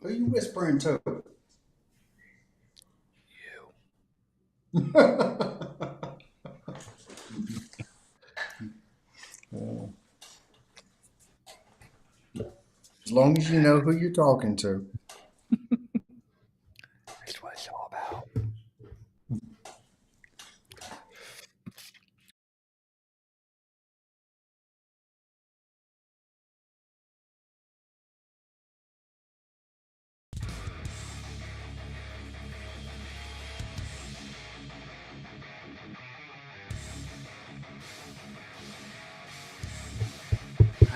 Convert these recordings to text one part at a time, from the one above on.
Who you whispering to? Well, as long as you know who you're talking to. That's what it's all about.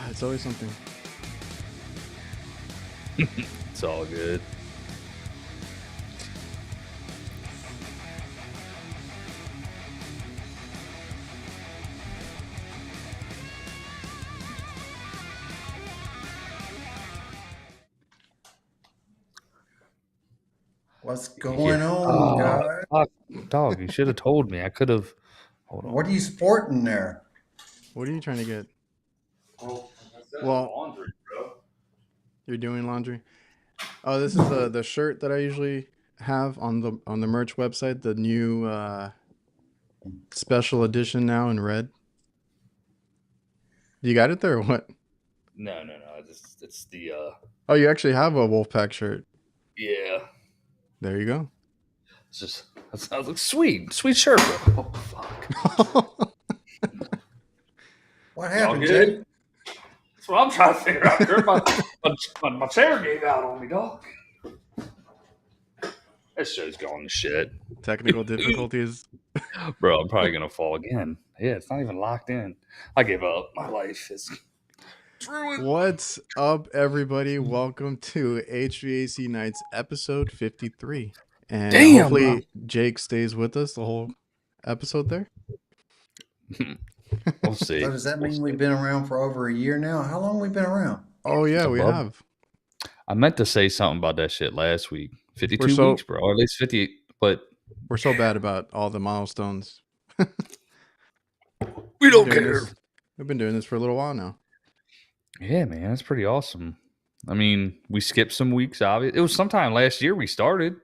It's always something. It's all good. What's going on, Oh, guys? fuck. Dog, you should have told me. I could have. Hold on. What are you sporting there? What are you trying to get? Well, Well, you're doing laundry. Oh, this is the shirt that I usually have on the merch website. The new special edition now in red. You got it there or what? No. It's the Oh, you actually have a Wolfpack shirt. yeah. There you go. It's just that sounds like sweet shirt, bro. Oh fuck. What Y'all happened, good? Jake? That's what I'm trying to figure out. Kurt. My chair gave out on me, dog. That show's going to shit. Technical difficulties. Bro, I'm probably gonna fall again. Yeah, it's not even locked in. I give up. My life is ruined. What's up, everybody? Welcome to HVAC Knights episode 53. And Damn, bro. hopefully Jake stays with us the whole episode there. We'll see. So does that mean we've been around for over a year now? How long we been around? Oh, yeah, we Above. have. I meant to say something about that shit last week. 52 so- weeks, bro. Or at least 50. But We're so bad about all the milestones. we don't Doing care. this- We've been doing this for a little while now. Yeah, man, that's pretty awesome. I mean, we skipped some weeks. Obviously, it was sometime last year we started.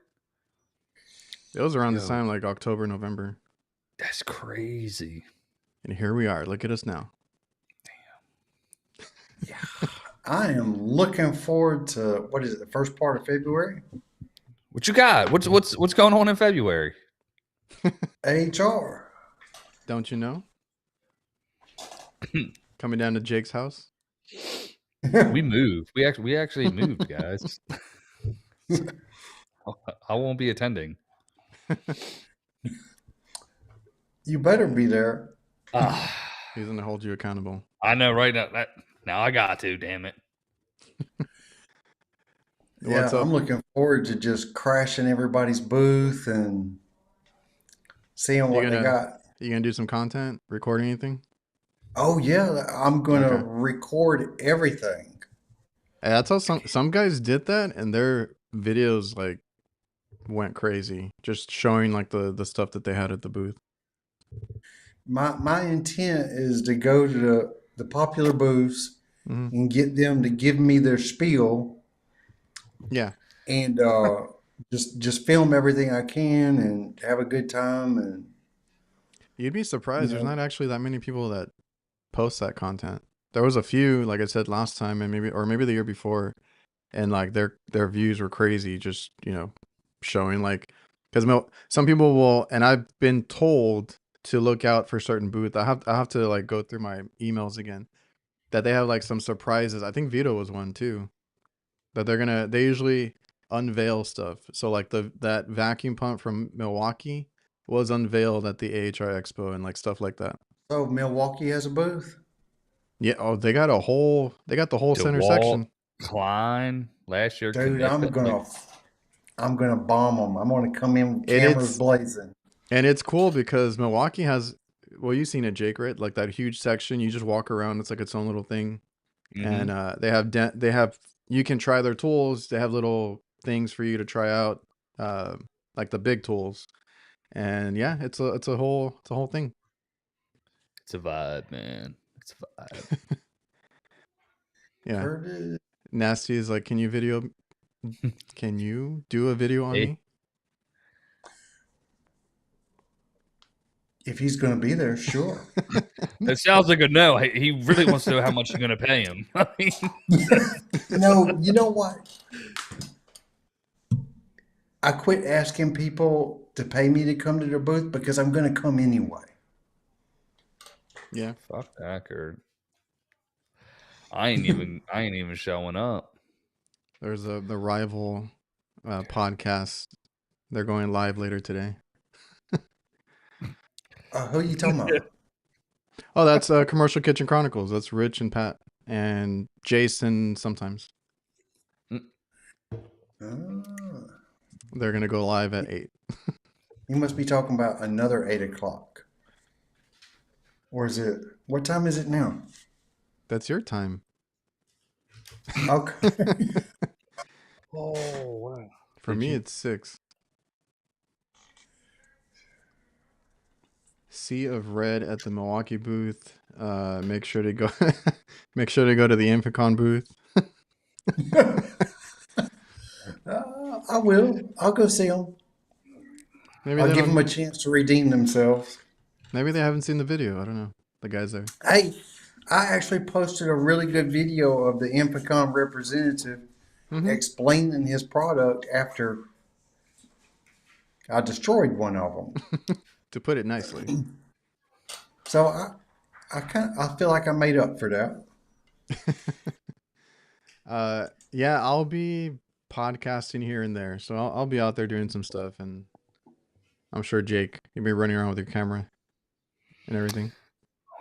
It was around this Yo. time, like October, November. That's crazy. And here we are. Look at us now. Yeah. I am looking forward to, what is it, the first part of February? What you got? What's going on in February? HR. Don't you know? Coming down to Jake's house. We moved. We actually moved, guys. I won't be attending. You better be there. He's going to hold you accountable. I know, right now. Now I got to. Damn it. Yeah, What's up? I'm looking forward to just crashing everybody's booth and seeing what they got. You going to do some content? Record anything? Oh yeah, I'm gonna Okay. record everything. Hey, that's how some guys did that, and their videos like went crazy, just showing like the stuff that they had at the booth. My intent is to go to the popular booths Mhm. and get them to give me their spiel Yeah, and just film everything I can and have a good time. And you'd be surprised. You There's know. not actually that many people that post that content. There was a few, like I said last time, and maybe the year before, and like their views were crazy. Just showing like because some people will, and I've been told to look out for certain booths. I have to like go through my emails again that they have like some surprises. I think Vito was one too. That they usually unveil stuff. So like that vacuum pump from Milwaukee was unveiled at the AHR Expo and like stuff like that. So Milwaukee has a booth. Yeah, oh, they got the whole center DeWalt, section. Klein, last year. Dude, I'm gonna bomb them. I'm gonna come in with cameras blazing. And it's cool because Milwaukee has, well, you've seen it, Jake, right? Like that huge section. You just walk around. It's like its own little thing. Mhm. And they have you can try their tools. They have little things for you to try out, like the big tools. And yeah, it's a whole thing. It's a vibe, man. It's a vibe. Yeah. Curtis. Nasty is like, can you video Can you do a video on me? If he's going to be there, sure. It sounds like a no. He really wants to know how much you're going to pay him. No, you know what? I quit asking people to pay me to come to their booth because I'm going to come anyway. Yeah. Fuck that, Kurt. I ain't even showing up. There's the rival podcast. They're going live later today. Who are you talking about? Oh, that's Commercial Kitchen Chronicles. That's Rich and Pat and Jason sometimes. They're going to go live at 8. You must be talking about another 8 o'clock. Or is it, what time is it now? That's your time. Okay. Oh, wow. For me, it's 6. Sea of Red at the Milwaukee booth. Make sure to go. Make sure to go to the Infocon booth. I will. I'll go see them. Maybe I'll give them a chance to redeem themselves. Maybe they haven't seen the video. I don't know. The guys there. Hey, I actually posted a really good video of the Infocon representative explaining his product after I destroyed one of them. To put it nicely. So I feel like I made up for that. Yeah, I'll be podcasting here and there. So I'll be out there doing some stuff, and I'm sure Jake, you'll be running around with your camera and everything.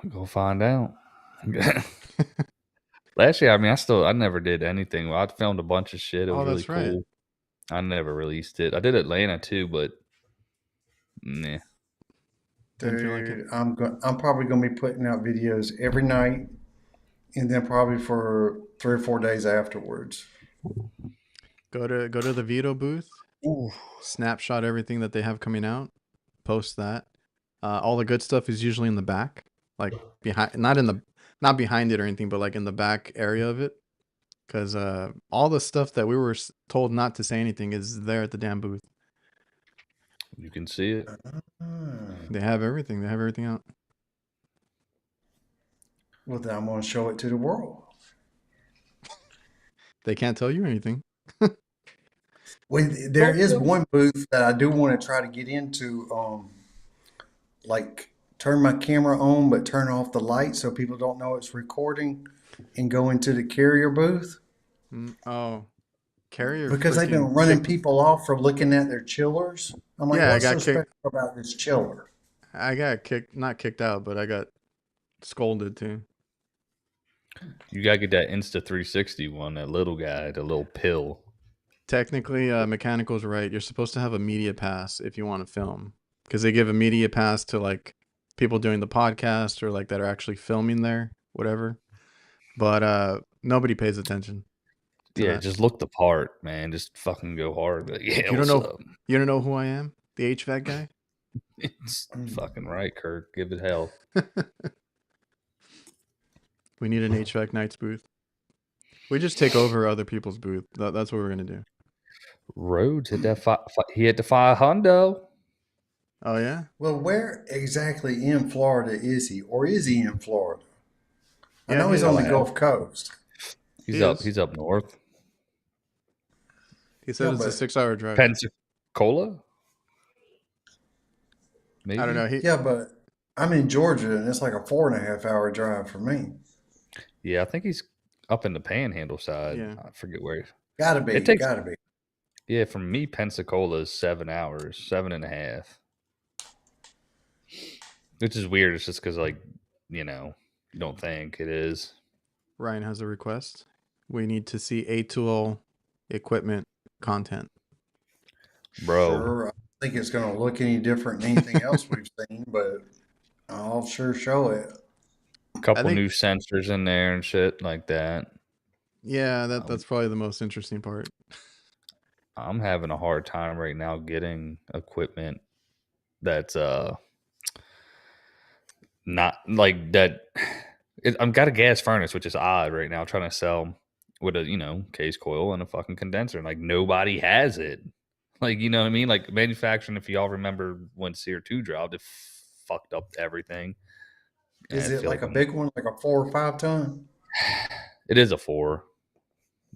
Go find out. Last year, I mean, I never did anything. I filmed a bunch of shit. It was really cool. Right. I never released it. I did Atlanta too, but nah. Dude, I'm probably gonna be putting out videos every night, and then probably for 3 or 4 days afterwards. Go to the Vito booth. Ooh. Snapshot everything that they have coming out. Post that. All the good stuff is usually in the back, like behind, not behind it or anything, but like in the back area of it. Because all the stuff that we were told not to say anything is there at the damn booth. You can see it. They have everything. They have everything out. Well, then I'm going to show it to the world. They can't tell you anything. Well, there is one booth that I do want to try to get into, like turn my camera on but turn off the light so people don't know it's recording, and go into the carrier booth. Oh, carrier. Because they've been running people off for looking at their chillers. I'm like, yeah, what's so special about this chiller? I got not kicked out, but I got scolded too. You gotta get that Insta360 one, that little guy, the little pill. Technically, Mechanical's right. You're supposed to have a media pass if you want to film, because they give a media pass to like people doing the podcast or like that are actually filming there, whatever. But nobody pays attention. Yeah, just look the part, man. Just fucking go hard. Like, yeah, you don't know who I am? The HVAC guy? It's fucking right, Kurt. Give it hell. We need an HVAC KNIGHTS booth. We just take over other people's booth. That's what we're gonna do. Rhodes hit that. He hit the $500. Oh yeah. Well, where exactly in Florida is he, or is he in Florida? I know he's on the Gulf Coast. He's up north. He said it's a 6-hour drive. Pensacola? Maybe. I don't know. Yeah, but I'm in Georgia, and it's like a 4.5-hour drive for me. Yeah, I think he's up in the Panhandle side. Yeah. I forget where. Gotta be. Gotta be. Yeah, from me, Pensacola is 7 hours, 7.5. Which is weird. It's just because, like, you don't think it is. Ryan has a request. We need to see A-Tool equipment content. Bro. Sure. I don't think it's going to look any different than anything else we've seen, but I'll sure show it. A couple new sensors in there and shit like that. Yeah, that's probably the most interesting part. I'm having a hard time right now getting equipment that's not like that. I've got a gas furnace, which is odd right now. I'm trying to sell with a case coil and a fucking condenser, and like nobody has it. Like, you know what I mean? Like manufacturing, if y'all remember when SEER2 dropped, it fucked up everything. And Is I it feel like like a big one, like a 4 or 5 ton? it is a 4.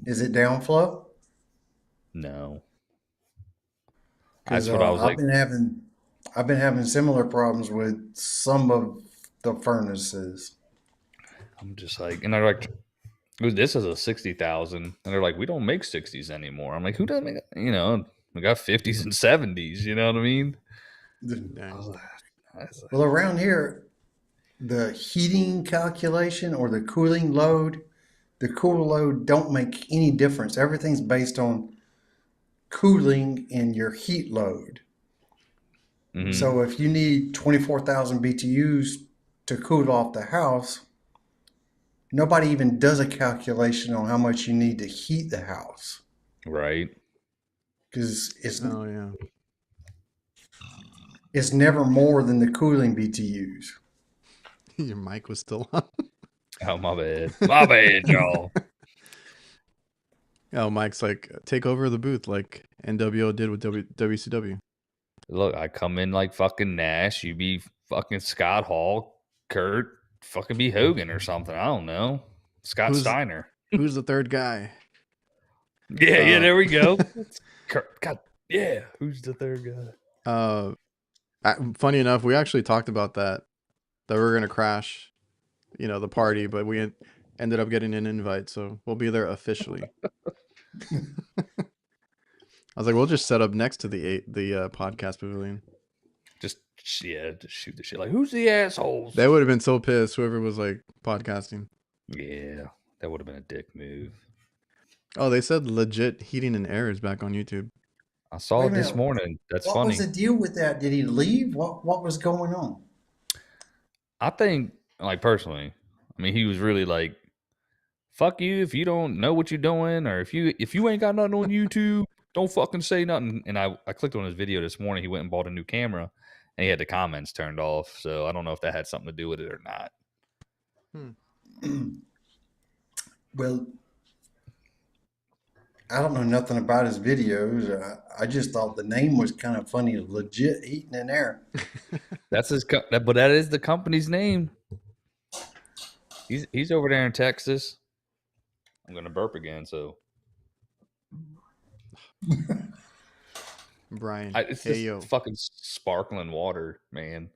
Is it downflow? No. Because That's what I was like. I've been having similar problems with some of the furnaces. I'm just like, and they're like, this is a 60,000, and they're like, we don't make 60s anymore. I'm like, who doesn't make? We got 50s and 70s. You know what I mean? Dang. Well, around here, the heating calculation or the cooling load, the cooler load don't make any difference. Everything's based on cooling and your heat load. Mm-hmm. So if you need 24,000 BTUs to cool off the house, nobody even does a calculation on how much you need to heat the house. Right. Because Oh yeah. it's never more than the cooling BTUs. Your mic was still on. Oh, my bad. My bad, y'all. Oh, Mike's like, take over the booth like NWO did with WCW. Look, I come in like fucking Nash. You be fucking Scott Hall, Kurt, fucking be Hogan or something. I don't know. Scott Steiner. Who's the third guy? Yeah, there we go. Kurt, God, yeah. Who's the third guy? Funny enough, we actually talked about that we were gonna crash, the party, but we ended up getting an invite, so we'll be there officially. I was like, we'll just set up next to the podcast pavilion. Just shoot the shit. Like, who's the assholes? They would have been so pissed, whoever was like podcasting. Yeah, that would have been a dick move. Oh, they said legit heating and air is back on YouTube. I saw it this morning. That's funny. What was the deal with that? Did he leave? What was going on? I think, like, personally, I mean, he was really like, fuck you if you don't know what you're doing, or if you ain't got nothing on YouTube, don't fucking say nothing. And I clicked on his video this morning. He went and bought a new camera, and he had the comments turned off. So I don't know if that had something to do with it or not. Well, I don't know nothing about his videos. I just thought the name was kind of funny. Legit heating and air. That's but that is the company's name. He's over there in Texas. I'm gonna burp again, so Brian, it's just fucking sparkling water, man.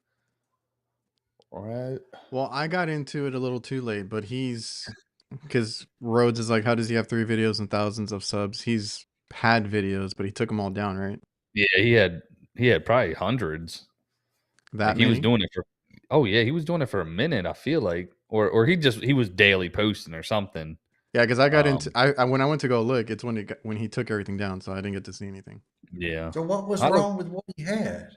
All right. Well, I got into it a little too late, but because Rhodes is like, how does he have 3 videos and thousands of subs? He's had videos, but he took them all down, right? Yeah, he had probably hundreds. He was doing it for. Oh yeah, he was doing it for a minute. I feel like, or he was daily posting or something. Yeah, because I got into when I went to go look, it's when he took everything down, so I didn't get to see anything. Yeah. So what was wrong with what he had?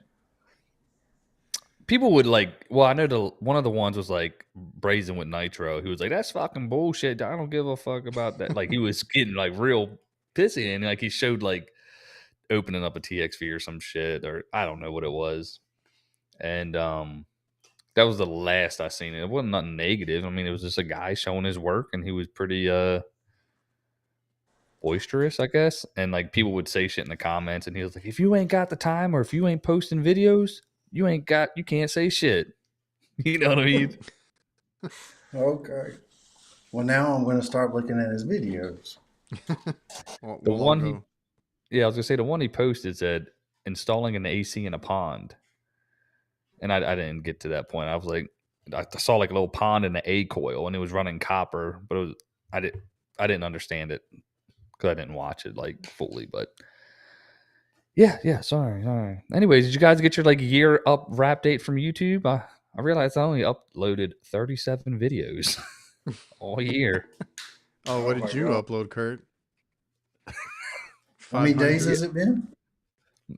People would like. Well, I know one of the ones was like brazen with nitro. He was like, "That's fucking bullshit. I don't give a fuck about that." Like he was getting like real pissy, and like he showed like opening up a TXV or some shit, or I don't know what it was. And that was the last I seen it. It wasn't nothing negative. I mean, it was just a guy showing his work, and he was pretty boisterous, I guess. And like people would say shit in the comments, and he was like, "If you ain't got the time, or if you ain't posting videos, you can't say shit." You know what I mean? Okay. Well, now I'm going to start looking at his videos. I was gonna say the one he posted said installing an AC in a pond. And I didn't get to that point. I was like, I saw like a little pond in the A coil, and it was running copper, but I didn't understand it because I didn't watch it like fully. But yeah, sorry. Anyways, did you guys get your like year up wrap date from YouTube? I realized I only uploaded 37 videos all year. Oh, what did you upload, Kurt? How many days has it been?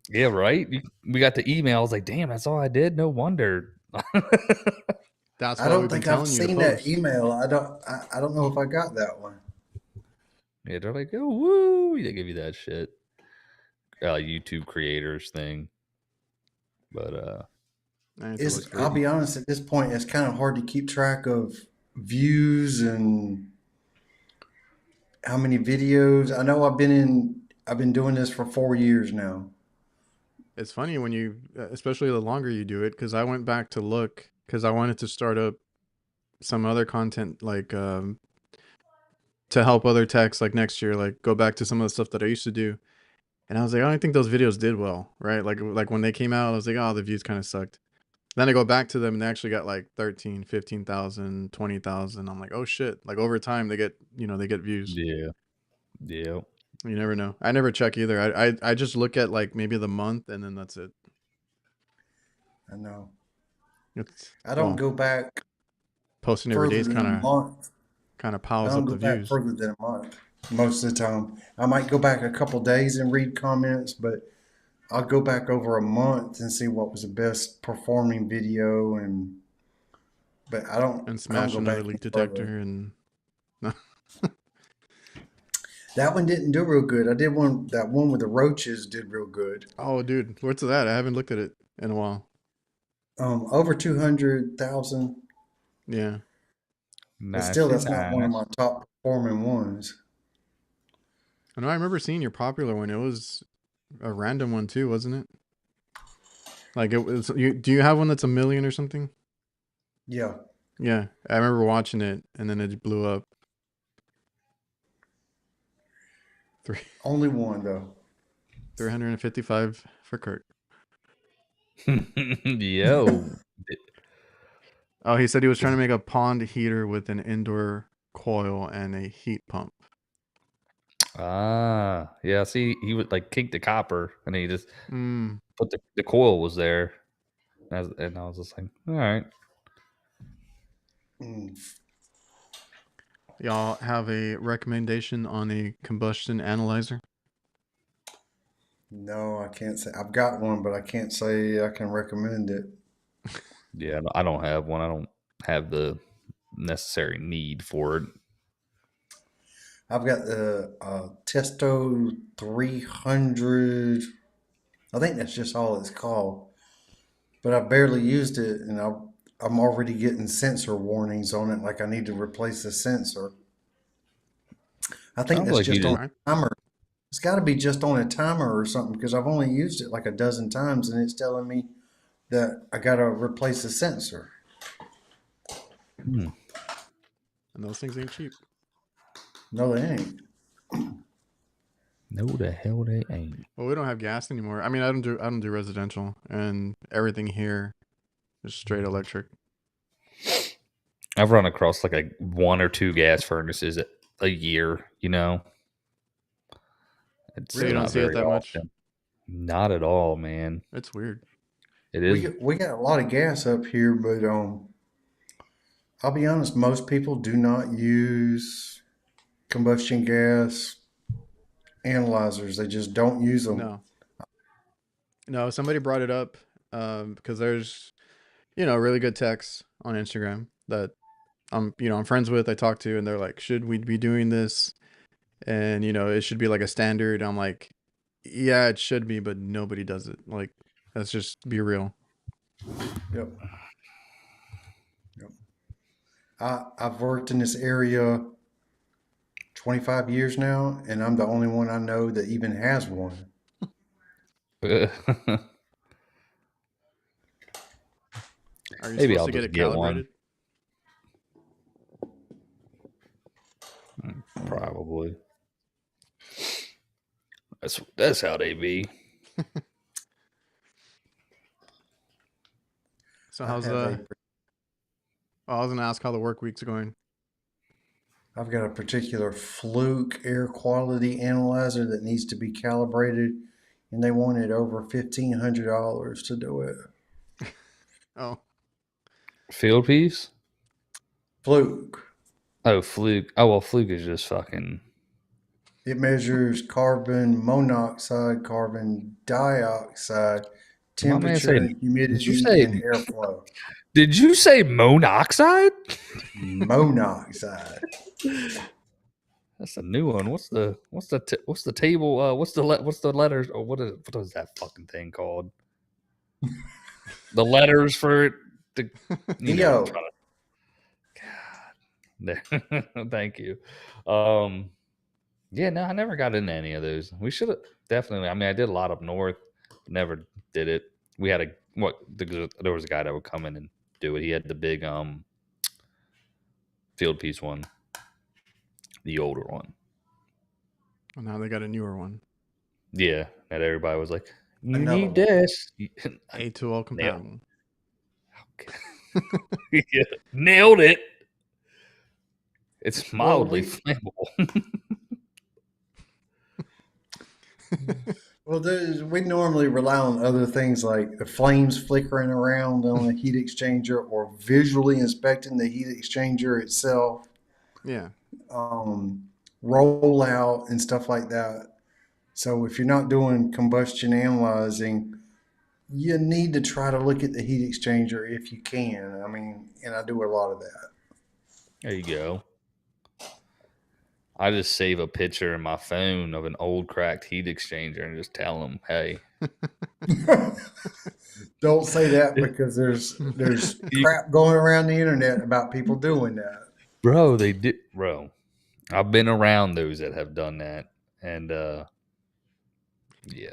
Yeah, right. We got the email. I was like, damn, that's all I did. No wonder. That's I don't think I've seen that email. I don't know if I got that one. Yeah, they're like, oh, woo! They give you that shit. YouTube creators thing. But I'll be honest, at this point, it's kind of hard to keep track of views and how many videos. I know I've been doing this for 4 years now. It's funny when you, especially the longer you do it, because I went back to look because I wanted to start up some other content like to help other techs like next year, like go back to some of the stuff that I used to do. And I was like, I don't think those videos did well, right? Like when they came out, I was like, oh, the views kind of sucked. Then I go back to them and they actually got like 13, 15,000, 20,000. I'm like, oh shit. Like over time they get, they get views. Yeah. Yeah. You never know. I never check either. I just look at like maybe the month and then that's it. I know. It's I don't go back posting every day further is than a month. kind of I piles don't up go the back views. further than a month most of the time. I might go back a couple days and read comments, but I'll go back over a month and see what was the best performing video, but And I don't smash go another back leak any further. detector and That one didn't do real good. I did that one with the roaches did real good. oh dude, what's that? I haven't looked at it in a while. Over 200,000, Yeah. but still, Nicely that's not one of nice. my top performing ones. I know I remember seeing your popular one. It was a random one too, wasn't it? Like it was do you have one that's 1 million or something? Yeah, Yeah. I remember watching it and then it blew up. Three, only one though. 355 for Kurt. Yo. Oh, he said he was trying to make a pond heater with an indoor coil and a heat pump. Ah, yeah. See, he would like kick the copper, and he just Mm. put the coil was there, and I was just like, all right. Mm. Y'all have a recommendation on a combustion analyzer? No, I can't say. I've got one, but I can't say I can recommend it. Yeah, I don't have one. I don't have the necessary need for it. I've got the Testo 300. I think that's just all it's called. But I barely used it, and I'm already getting sensor warnings on it, like I need to replace the sensor. I think Sounds that's like you just All on just right. a timer. It's got to be just on a timer or something because I've only used it like a dozen times, and it's telling me that I got to replace the sensor. And those things ain't cheap. No, they ain't. no, the hell they ain't. Well, we don't have gas anymore. I mean, I don't do residential, and everything here is straight electric. I've run across like a 1 or 2 gas furnaces a year. It's Really, you don't not see it very that much. often. Not at all, man. It's weird. It is. We got a lot of gas up here, but I'll be honest, most people do not use combustion gas analyzers. They just don't use them. No. Somebody brought it up because there's really good techs on Instagram that I'm friends with. I talk to, and they're like, should we be doing this? And it should be like a standard. I'm like, yeah, it should be, but nobody does it. Like, let's just be real. Yep. Yep. I've worked in this area 25 years now, and I'm the only one I know that even has one. Are you Maybe supposed I'll to get just it get one. calibrated? Probably. That's how they be. So I how's have a I was gonna ask how the work week's going. I've got a particular fluke air quality analyzer that needs to be calibrated, and they wanted over $1,500 to do it. Oh, Field piece? Fluke. Oh, Fluke. Oh, well, Fluke is just fucking. It measures carbon monoxide, carbon dioxide, My man temperature, said, and did you humidity, say, and airflow. did you say monoxide? Monoxide. That's a new one. What's the table? What's the letters? Or what is that fucking thing called? The letters for it. I'm EO. trying to. God. Thank you. Yeah, no, I never got into any of those. We should have definitely. I mean, I did a lot up north, but never did it. We had there was a guy that would come in and do it. He had the big field piece one, the older one. Well, now they got a newer one. Yeah, and everybody was like, "You Another need one. this." A2L compatible. Yeah, nailed it. It's Well, mildly flammable. Well, we normally rely on other things like the flames flickering around on a heat exchanger or visually inspecting the heat exchanger itself, Yeah. rollout and stuff like that. So if you're not doing combustion analyzing, you need to try to look at the heat exchanger if you can. I mean, and I do a lot of that. There you go. I just save a picture in my phone of an old cracked heat exchanger and just tell them, "Hey, Don't say that because there's crap going around the internet about people doing that. bro, they did, bro." I've been around those that have done that, and yeah,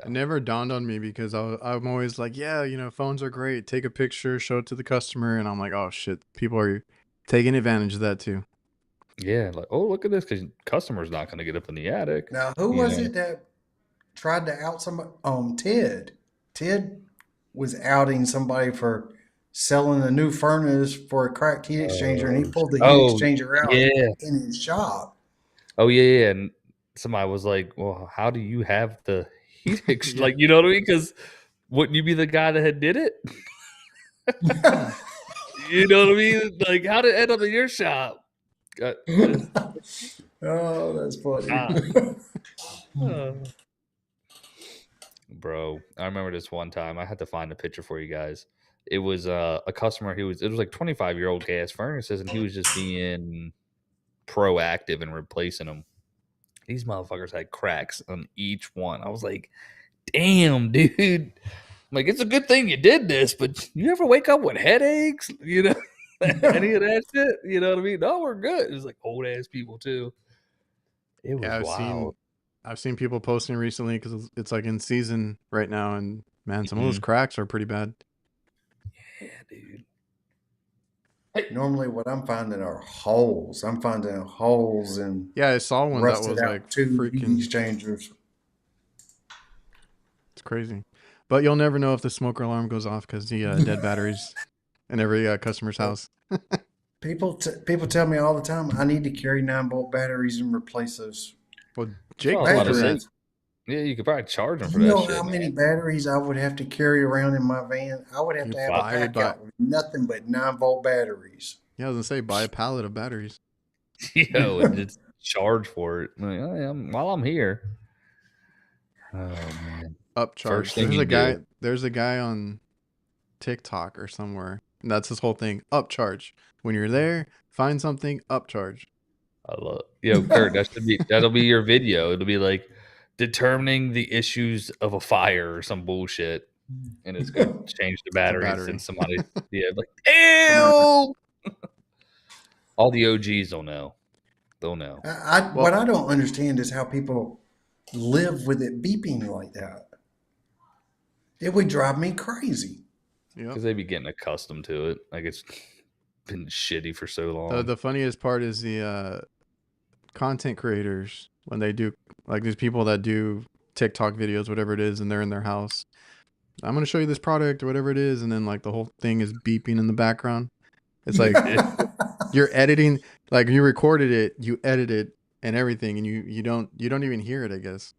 It never dawned on me because I'm always like, yeah, phones are great. Take a picture, show it to the customer, and I'm like, oh shit, people are taking advantage of that too. yeah, like, oh, look at this, because customer's not going to get up in the attic. Now, who You was know, it that tried to out somebody? Ted. Ted was outing somebody for selling a new furnace for a cracked heat exchanger, and he pulled the heat oh exchanger out yeah, in his shop. oh yeah, and somebody was like, "Well, how do you have the heat Yeah. like, you know what I mean? Because wouldn't you be the guy that had did it? You know what I mean? Like, how did it end up in your shop?" Oh, that's funny. Bro, I remember this one time. I had to find a picture for you guys. It was a customer. It was like 25-year-old gas furnaces, and he was just being proactive and replacing them. These motherfuckers had cracks on each one. I was like, damn, dude. Like, it's a good thing you did this, but you ever wake up with headaches? You know, any of that shit? You know what I mean? No, we're good. It was like old ass people too. It was Yeah, wild. I've seen people posting recently because it's like in season right now, and man, some of those Mhm. cracks are pretty bad. Yeah, dude. Normally, what I'm finding are holes. I'm finding holes in Yeah, I saw one that rusted was like out two heat freaking. exchangers. It's crazy, but you'll never know if the smoker alarm goes off because the dead batteries in every customer's house. People tell me all the time I need to carry 9-volt batteries and replace those Well, That's what Jake I was paid about to for say. that. Yeah, you could probably charge them for You that know shit, how many man. batteries I would have to carry around in my van? I would have You to have a buy pack out with nothing but 9-volt batteries. Yeah, I was gonna say buy a pallet of batteries. Yo, and just charge for it. Like, oh, yeah, while I'm here. Oh man. Upcharge. First thing you do. There's a guy on TikTok or somewhere. And that's his whole thing. Upcharge. When you're there, find something, upcharge. I love Yo, Kurt, that'll be your video. It'll be like determining the issues of a fire or some bullshit. And it's go change the batteries and battery. somebody like, ew. All the OGs will know. They'll know. What I don't understand is how people live with it beeping like that. It would drive me crazy. Because they be getting accustomed to it. Like, it's been shitty for so long. The funniest part is the content creators when they do, like, these people that do TikTok videos, whatever it is, and they're in their house. I'm gonna show you this product or whatever it is, and then like the whole thing is beeping in the background. It's like you're editing, like you recorded it, you edit it and everything, and you don't even hear it, I guess.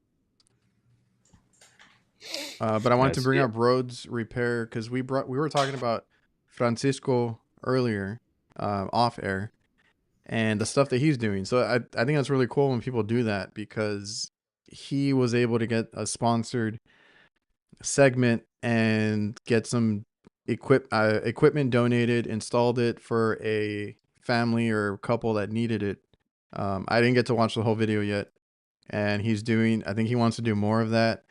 But I wanted to bring up Rhodes Repair because we were talking about Francisco earlier, off air, and the stuff that he's doing. So I think that's really cool when people do that because he was able to get a sponsored segment and get some equipment donated, installed it for a family or couple that needed it. I didn't get to watch the whole video yet, and I think he wants to do more of that.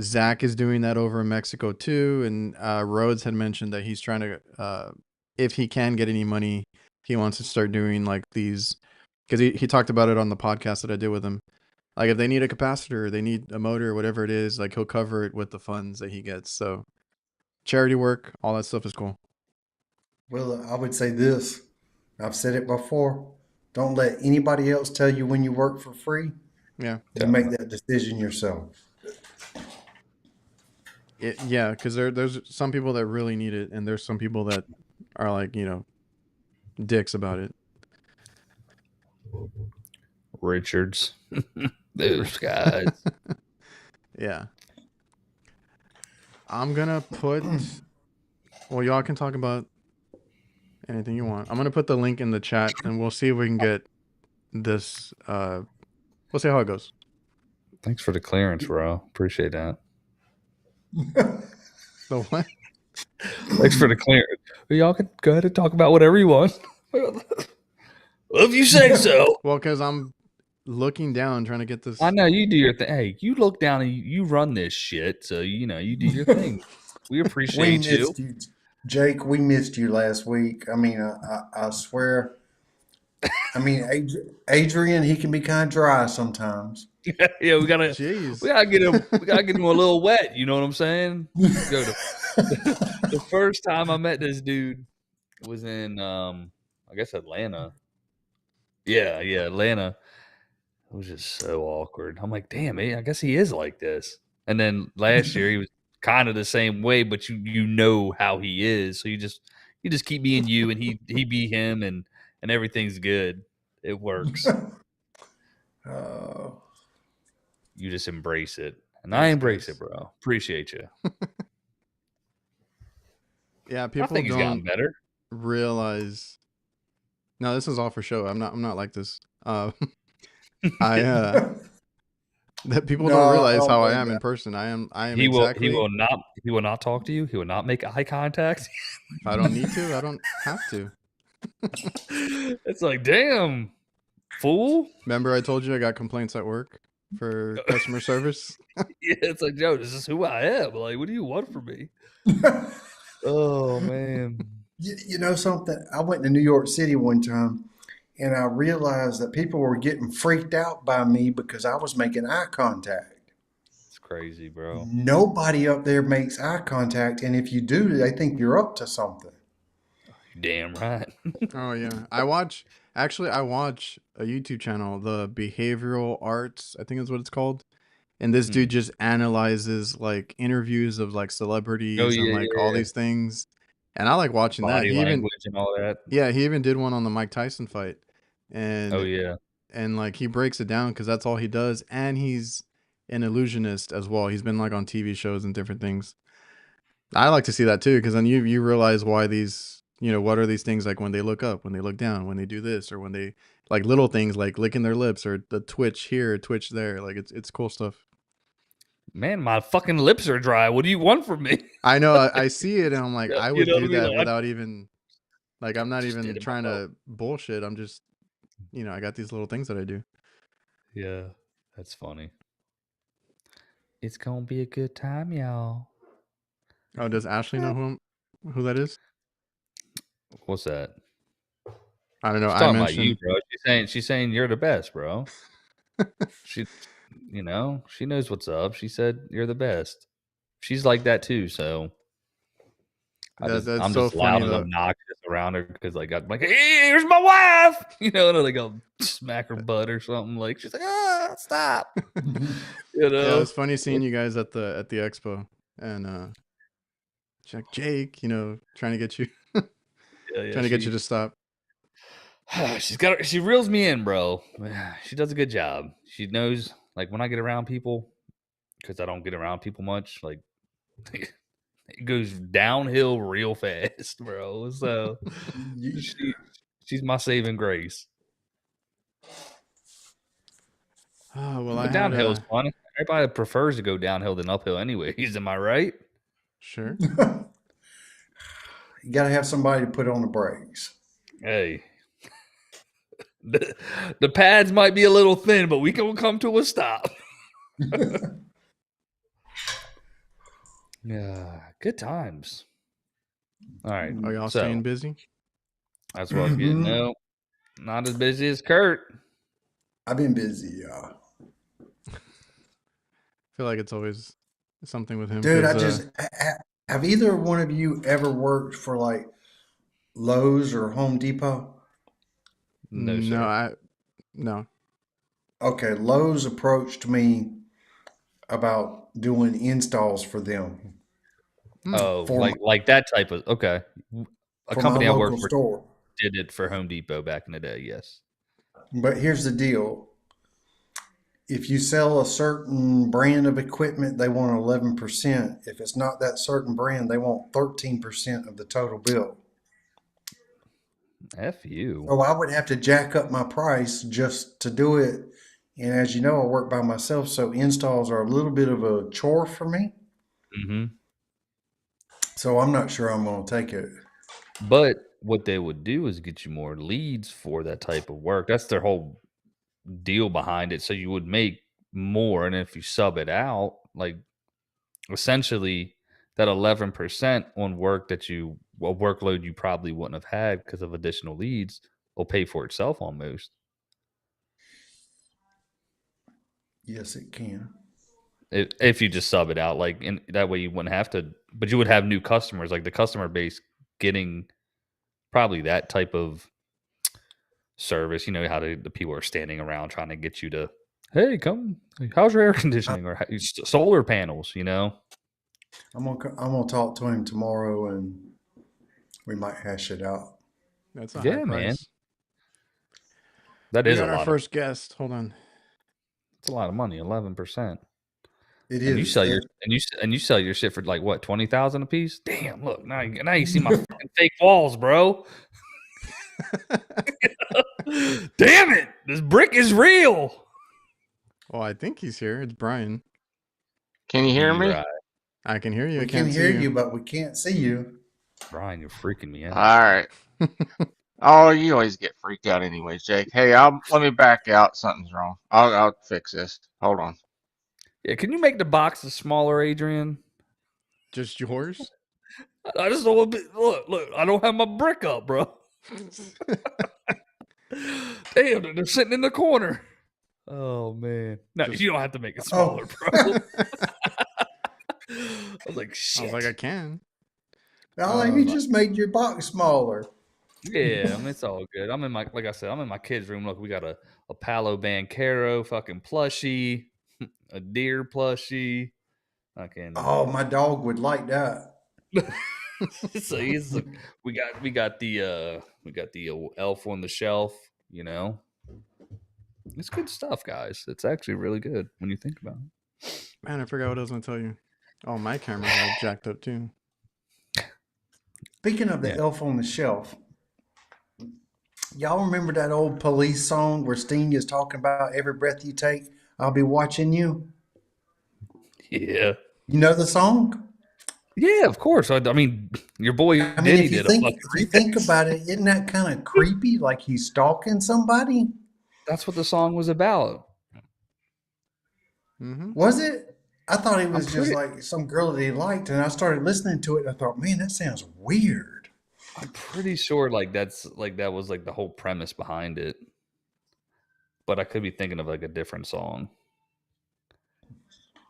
Zach is doing that over in Mexico too, and Rhodes had mentioned that he's trying to, if he can get any money, he wants to start doing like these, because he talked about it on the podcast that I did with him, Like if they need a capacitor, they need a motor, whatever it is, like he'll cover it with the funds that he gets. So charity work, all that stuff is cool. Well, I would say this. I've said it before. Don't let anybody else tell you when you work for free. Yeah. You make that decision yourself. Yeah, because there's some people that really need it, and there's some people that are like, dicks about it. Richards. Those guys. Yeah. I'm gonna put. Well, y'all can talk about anything you want. I'm gonna put the link in the chat, and we'll see if we can get this. We'll see how it goes. Thanks for the clearance, bro. Appreciate that. So what? Thanks for the clearance. Y'all can go ahead and talk about whatever you want. If you say so. Well, because I'm looking down trying to get this. I know you do your thing. Hey, you look down and you run this shit, so you do your thing. We appreciate We you. missed you, Jake. We missed you last week. I mean, I swear. I mean, Adrian, he can be kind of dry sometimes. Yeah, we gotta Jeez. get him. We gotta get him a little wet. You know what I'm saying? The first time I met this dude was in, I guess Atlanta. Yeah, Atlanta. It was just so awkward. I'm like, damn, I guess he is like this. And then last year he was kind of the same way, but you know how he is, so you just keep being you, and he be him, and everything's good. It works. You just embrace it, and I embrace it, bro. Appreciate you. Yeah, people I think he's gotten better. Realize. No, this is all for show. I'm not like this. That people don't realize how I am in person. I am He exactly. will not talk to you. He will not make eye contact. If I don't need to, I don't have to. It's like, damn, fool. Remember I told you I got complaints at work for customer service? Yeah, it's like, Joe, this is who I am. Like, what do you want from me? Oh man. You know something? I went to New York City one time, and I realized that people were getting freaked out by me because I was making eye contact. It's crazy, bro. Nobody up there makes eye contact, and if you do, they think you're up to something. Damn right. Oh yeah. I watch a YouTube channel, the Behavioral Arts, I think is what it's called. And this dude just analyzes like interviews of like celebrities and like all these things. And I like watching Body that. He language and all that. Yeah, he even did one on the Mike Tyson fight. And and like he breaks it down because that's all he does. And he's an illusionist as well. He's been like on TV shows and different things. I like to see that too, because then you realize why these, what are these things like when they look up, when they look down, when they do this, or when they like little things like licking their lips or the twitch here, twitch there. Like it's cool stuff. Man, my fucking lips are dry. What do you want from me? I know. I see it and I'm like, I would do that like, without even, like, I'm not even trying to bullshit. I'm just, I got these little things that I do. Yeah, that's funny. It's gonna be a good time, y'all. Oh, does Ashley know who that is? What's that? I don't know. She's talking about you, bro. She's saying you're the best, bro. She knows what's up. She said you're the best. She's like that too, so I'm so just loud and obnoxious around her because like I'm like, hey, here's my wife, and then like I'll smack her butt or something. Like she's like, stop. Yeah, it was funny seeing you guys at the expo and Jake, trying to get you trying to get you to stop. She reels me in, bro. She does a good job. She knows like when I get around people, because I don't get around people much, like it goes downhill real fast, bro. So she's my saving grace. Oh, well, but downhill is fun. Everybody prefers to go downhill than uphill anyways. Am I right? Sure. You got to have somebody to put on the brakes. Hey. The pads might be a little thin, but we can come to a stop. Yeah, good times. All right. Are y'all staying busy? That's what I was getting. No, not as busy as Kurt. I've been busy, y'all. feel like it's always something with him. Dude, I 'Cause, just have either one of you ever worked for like Lowe's or Home Depot? No, no, sir. no. Okay, Lowe's approached me about doing installs for them Oh, for like that type of okay. A for my company I local worked for store. did it for Home Depot back in the day. Yes. But here's the deal. If you sell a certain brand of equipment, they want 11%. If it's not that certain brand, they want 13% of the total bill. F you. So I would have to jack up my price just to do it. And as you know, I work by myself, so installs are a little bit of a chore for me. Mm-hmm. So I'm not sure I'm going to take it. But what they would do is get you more leads for that type of work. That's their whole deal behind it. So you would make more, and if you sub it out, like essentially that 11% on work that a workload you probably wouldn't have had because of additional leads will pay for itself almost. Yes, it can. If you just sub it out, like in that way you wouldn't have to, but you would have new customers, like the customer base getting probably that type of service. You know how the people are standing around trying to get you to, hey, come, how's your air conditioning or solar panels? You know, I'm gonna talk to him tomorrow, and we might hash it out. That's a high yeah, man, price. that We is a got our lot of. first guest. Hold on. It's a lot of money, 11%. It And you is. sell your and you sell your shit for like what, 20,000 a piece? Damn, look, now you see my fucking fake walls, bro. Damn it, this brick is real. Well, I think he's here. It's Brian. Can you hear me? Right. I can hear you. We I can can't hear see you, but we can't see you. Brian, you're freaking me out. All right. Oh, you always get freaked out anyways, Jake. Hey, let me back out. Something's wrong. I'll fix this. Hold on. Yeah, can you make the boxes smaller, Adrian? Just yours? I just don't want to look, I don't have my brick up, bro. Damn, they're sitting in the corner. Oh man. No, you don't have to make it smaller, bro. I was like, shit. I was like, I can. You just made your box smaller. Yeah, I mean, it's all good. Like I said, I'm in my kids' room. Look, we got a Palo Bancaro fucking plushie, a deer plushie. Oh, my dog would like that. So we got the elf on the shelf. You know, it's good stuff, guys. It's actually really good when you think about it. Man, I forgot what I was going to tell you. Oh, my camera's all jacked up too. Speaking of the elf on the shelf, y'all remember that old Police song where Sting is talking about every breath you take, I'll be watching you? Yeah. You know the song? Yeah, of course. I mean, your boy Diddy if you did think about it, isn't that kind of creepy? Like he's stalking somebody? That's what the song was about. Mm-hmm. Was it? I thought it was just like some girl that he liked, and I started listening to it, and I thought, man, that sounds weird. I'm pretty sure that was like the whole premise behind it. But I could be thinking of like a different song.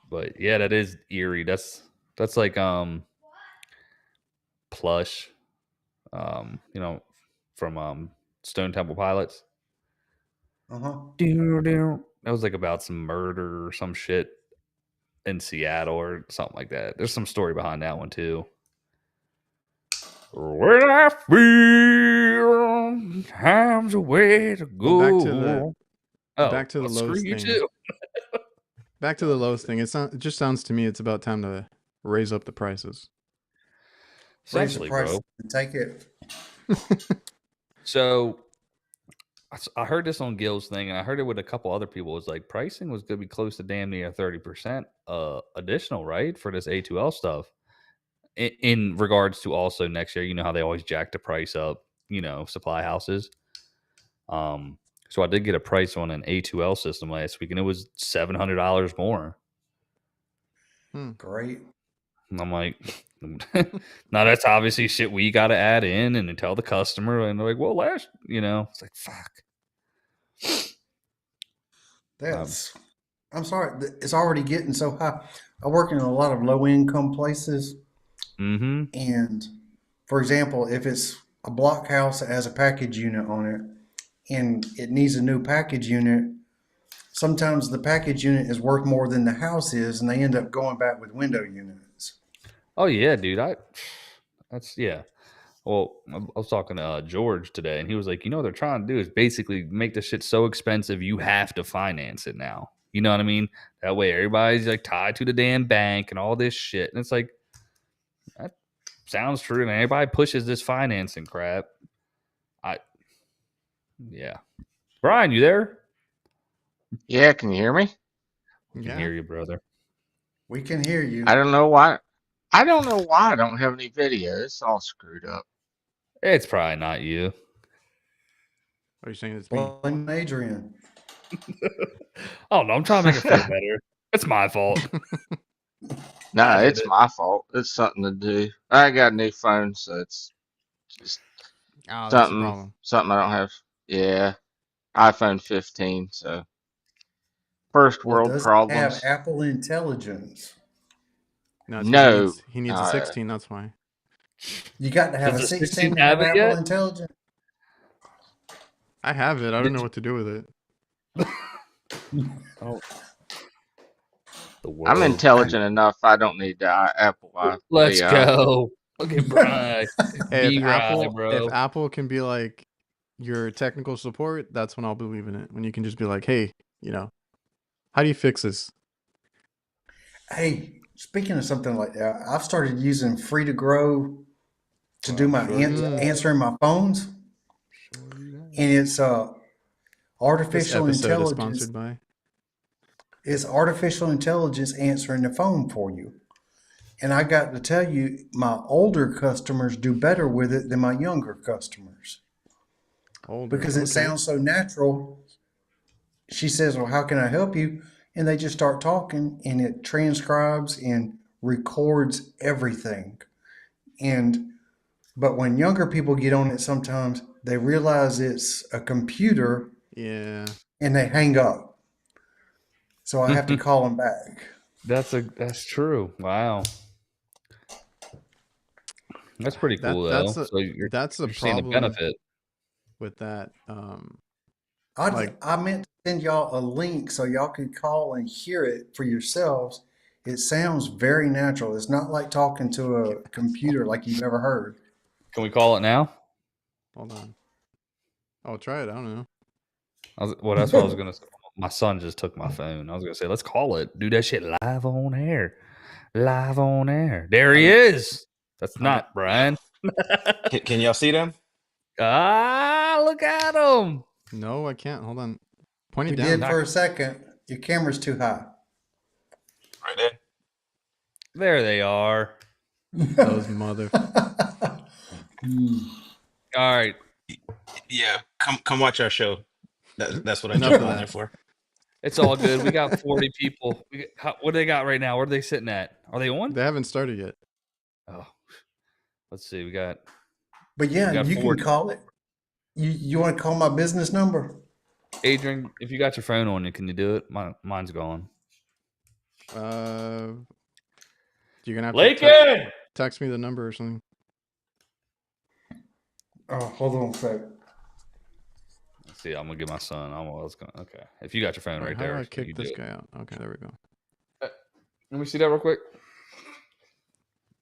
But yeah, that is eerie. That's like Plush. You know, from Stone Temple Pilots. Uh-huh. That was like about some murder or some shit in Seattle or something like that. There's some story behind that one too. When I feel time's a way to go. Well, back to the screw Lowe's you thing. too. Back to the Lowe's thing. It just sounds to me it's about time to raise up the prices. Raise the Essentially, price bro. and take it. So I heard this on Gil's thing, and I heard it with a couple other people. It was like pricing was going to be close to damn near 30% additional, right, for this A2L stuff. In regards to also next year, you know how they always jack the price up, you know, supply houses. So I did get a price on an A2L system last week, and it was $700 more. Great. And I'm like, now that's obviously shit we got to add in and tell the customer. And they're like, well, it's like, fuck. That's I'm sorry, it's already getting so high. I work in a lot of low income places, Mm-hmm. and for example, if it's a block house that has a package unit on it and it needs a new package unit, sometimes the package unit is worth more than the house is, and they end up going back with window units. Oh yeah, dude. That's yeah. Well, I was talking to George today, and he was like, you know, what they're trying to do is basically make the shit so expensive you have to finance it now. You know what I mean? That way, everybody's like tied to the damn bank and all this shit, and it's like that sounds true. And everybody pushes this financing crap. Yeah. Brian, you there? Yeah, can you hear me? I can Yeah. hear you, brother. We can hear you. I don't know why. I don't know why I don't have any video. It's all screwed up. It's probably not you. Are you saying it's me? Blame Adrian. Oh no, I'm trying to make it feel better. It's my fault. No, I did it's it. my fault. It's something to do. I got a new phone, so it's just Oh, that's the problem. something I don't have. Yeah, iPhone 15. So first Well, world does it have problems. Apple Intelligence? No, it's 'cause No, he needs a 16. That's why. You got to have Does a the 16 16 to have have it Apple yet? Intelligence? I have it. I don't Did know you- what to do with it. Oh, the world. I'm intelligent enough. I don't need the Apple. Let's go. Look at Brian. Hey, Be right, bro. if Apple can be like your technical support, that's when I'll believe in it. When you can just be like, hey, you know, how do you fix this? Hey, speaking of something like that, I've started using Free to Grow to do my answering my phones, and it's This artificial episode is intelligence. sponsored by. It's artificial intelligence answering the phone for you. And I got to tell you, my older customers do better with it than my younger customers because it sounds so natural. She says, well, how can I help you? And they just start talking, and it transcribes and records everything. But when younger people get on it, sometimes they realize it's a computer, Yeah. and they hang up. So I have to call them back. That's true. Wow. That's pretty cool though. So you're seeing the problem benefit. with that. I meant to send y'all a link so y'all could call and hear it for yourselves. It sounds very natural. It's not like talking to a computer like you've ever heard. Can we call it now? Hold on. I'll try it. I don't know. Well, that's what I was gonna say. My son just took my phone. I was gonna say, let's call it. Do that shit live on air. Live on air. There he is. That's not Brian. Can y'all see them? Ah, look at him. No, I can't. Hold on. Point it You down. did for a second. Your camera's too high. Right there. There they are. Those mother. All right. Yeah, come watch our show. That's what I Enough jumped of on that. there for. It's all good. We got 40 people. What do they got right now? Where are they sitting at? Are they on? They haven't started yet. Oh, let's see. We got. But yeah, got you can 40. call it. You want to call my business number? Adrian, if you got your phone on you, can you do it? Mine's gone. You're gonna have Lincoln! to text me the number or something. Oh, hold on a sec. Let's see. I'm gonna get my son. Okay. If you got your phone Wait, right how there, do I you kick do this it. guy out? Okay, there we go. Let me see that real quick.